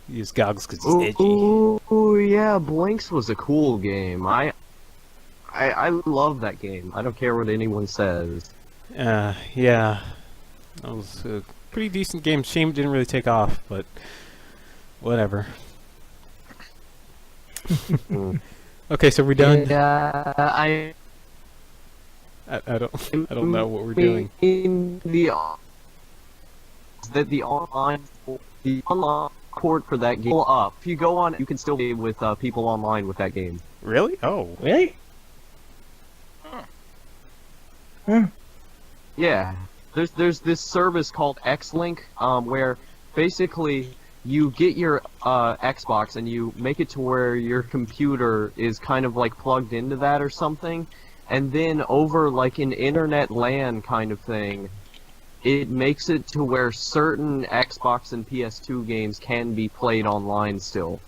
Use goggles because it's edgy.
Ooh, yeah, Blinks was a cool game. I love that game. I don't care what anyone says.
Yeah. That was a pretty decent game. Shame it didn't really take off, but whatever. Okay, so we're done.
Yeah,
I don't know what we're doing.
The online port for that game up. If you go on, you can still be with people online with that game.
Really? Oh.
Really?
Yeah, there's this service called Xlink, where basically you get your Xbox and you make it to where your computer is kind of like plugged into that or something, and then over like an internet LAN kind of thing, it makes it to where certain Xbox and PS2 games can be played online still,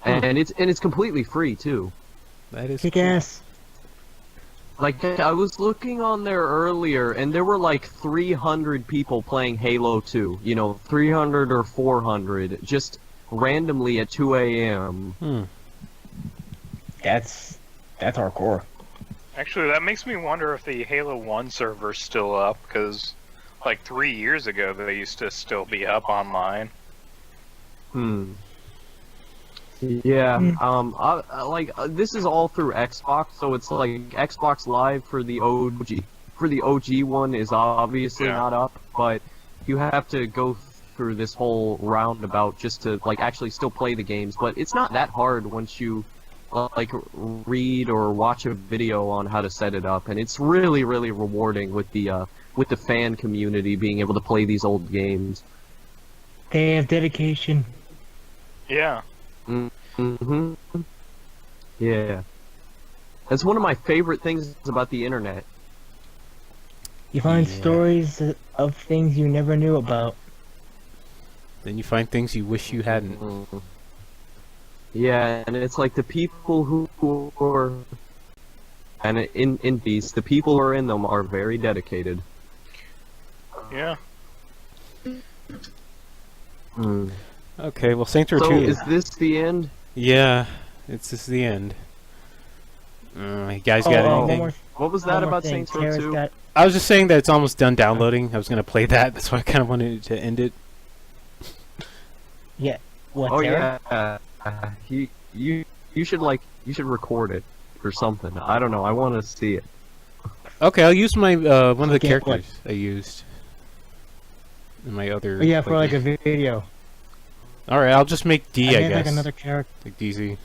and it's completely free too.
That is
Kick ass.
Like, I was looking on there earlier, and there were like 300 people playing Halo 2. You know, 300 or 400, just randomly at 2 a.m.
That's hardcore.
Actually, that makes me wonder if the Halo 1 server's still up, because like 3 years ago they used to still be up online.
Yeah, this is all through Xbox, so it's like Xbox Live for the OG. For the OG one is obviously not up, but you have to go through this whole roundabout just to like actually still play the games. But it's not that hard once you like read or watch a video on how to set it up, and it's really rewarding with the with the fan community being able to play these old games.
They have dedication.
Yeah.
Mm-hmm. Yeah. That's one of my favorite things about the internet.
You find
Yeah.
stories of things you never knew about.
Then you find things you wish you hadn't.
Mhm. Yeah, and it's like the people who are, and in these, the people who are in them are very dedicated.
Yeah.
Mm.
Okay, well, Saints Row
So
2.
is this the end?
Yeah, this is the end. You guys
Oh,
got
one
anything?
more,
What was
one
that
more
about
thing.
Saints Row
Tara's
2?
got.
I was just saying that it's almost done downloading. I was gonna play that. That's why I kind of wanted to end it.
What,
Oh
Tara?
yeah, you should record it or something. I don't know. I want to see it.
Okay, I'll use my one of the
Okay, what?
characters I used in my other.
Oh, yeah, for like
playthrough.
a video.
All right, I'll just make D. I
made
guess.
like another character.
Like DZ.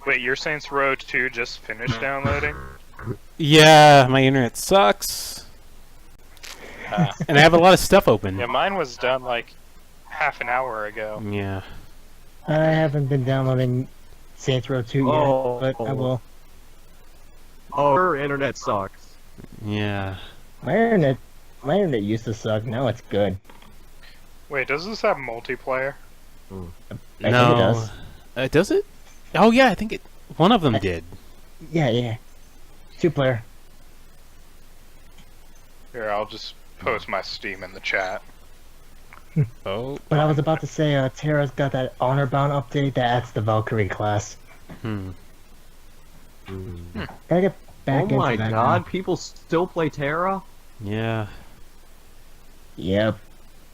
Wait, your Saints Row 2 just finished downloading?
Yeah, my internet sucks, and I have a lot of stuff open.
Yeah, mine was done like half an hour ago.
Yeah.
I haven't been downloading Saints Row 2
Oh.
yet, but I will.
Oh, her internet sucks.
Yeah.
My internet used to suck. Now it's good.
Wait, does this have multiplayer?
I
No.
think it does.
Does it? Oh yeah, I think it. One of them did.
Yeah. 2-player.
Here, I'll just post my Steam in the chat.
Oh.
But I was about to say, Tara's got that Honor Bound update that adds the Valkyrie class.
Hmm.
Gotta get back
Oh
into
my
that
god,
now.
people still play Terra?
Yeah.
Yep.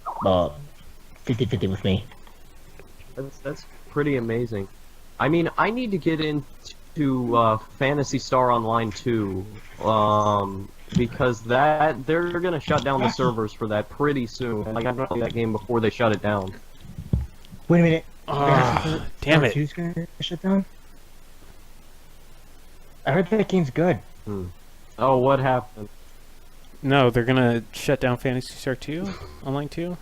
50-50 with me.
That's pretty amazing. I mean, I need to get into Phantasy Star Online 2, because they're gonna shut down the servers for that pretty soon. Like, I'm gonna play that game before they shut it down.
Wait a minute.
Ah, damn it.
2's gonna shut down? I heard that game's good.
Oh, what happened?
No, they're gonna shut down Phantasy Star 2, Online 2,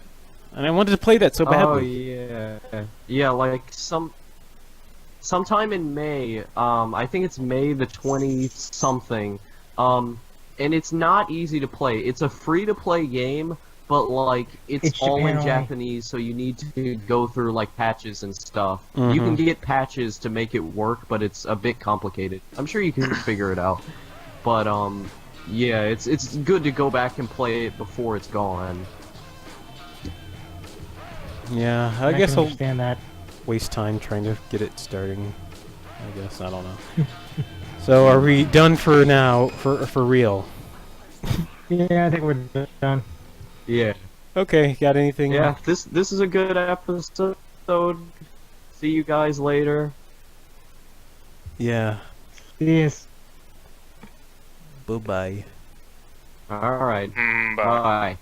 and I wanted to play that so
Oh
badly.
yeah, like sometime in May. I think it's May the 20-something. And it's not easy to play. It's a free-to-play game, but like it's all in
Japan only.
Japanese, so you need to go through like patches and stuff. You can get patches to make it work, but it's a bit complicated. I'm sure you can figure it out. But yeah, it's good to go back and play it before it's gone.
Yeah, I
can
guess I'll
understand that.
waste time trying to get it starting. I guess I don't know. So are we done for now? For real?
Yeah, I think we're done.
Yeah.
Okay, got anything?
Yeah, this is a good episode. See you guys later.
Yeah.
Yes.
Bye bye.
All right.
Bye.
Bye.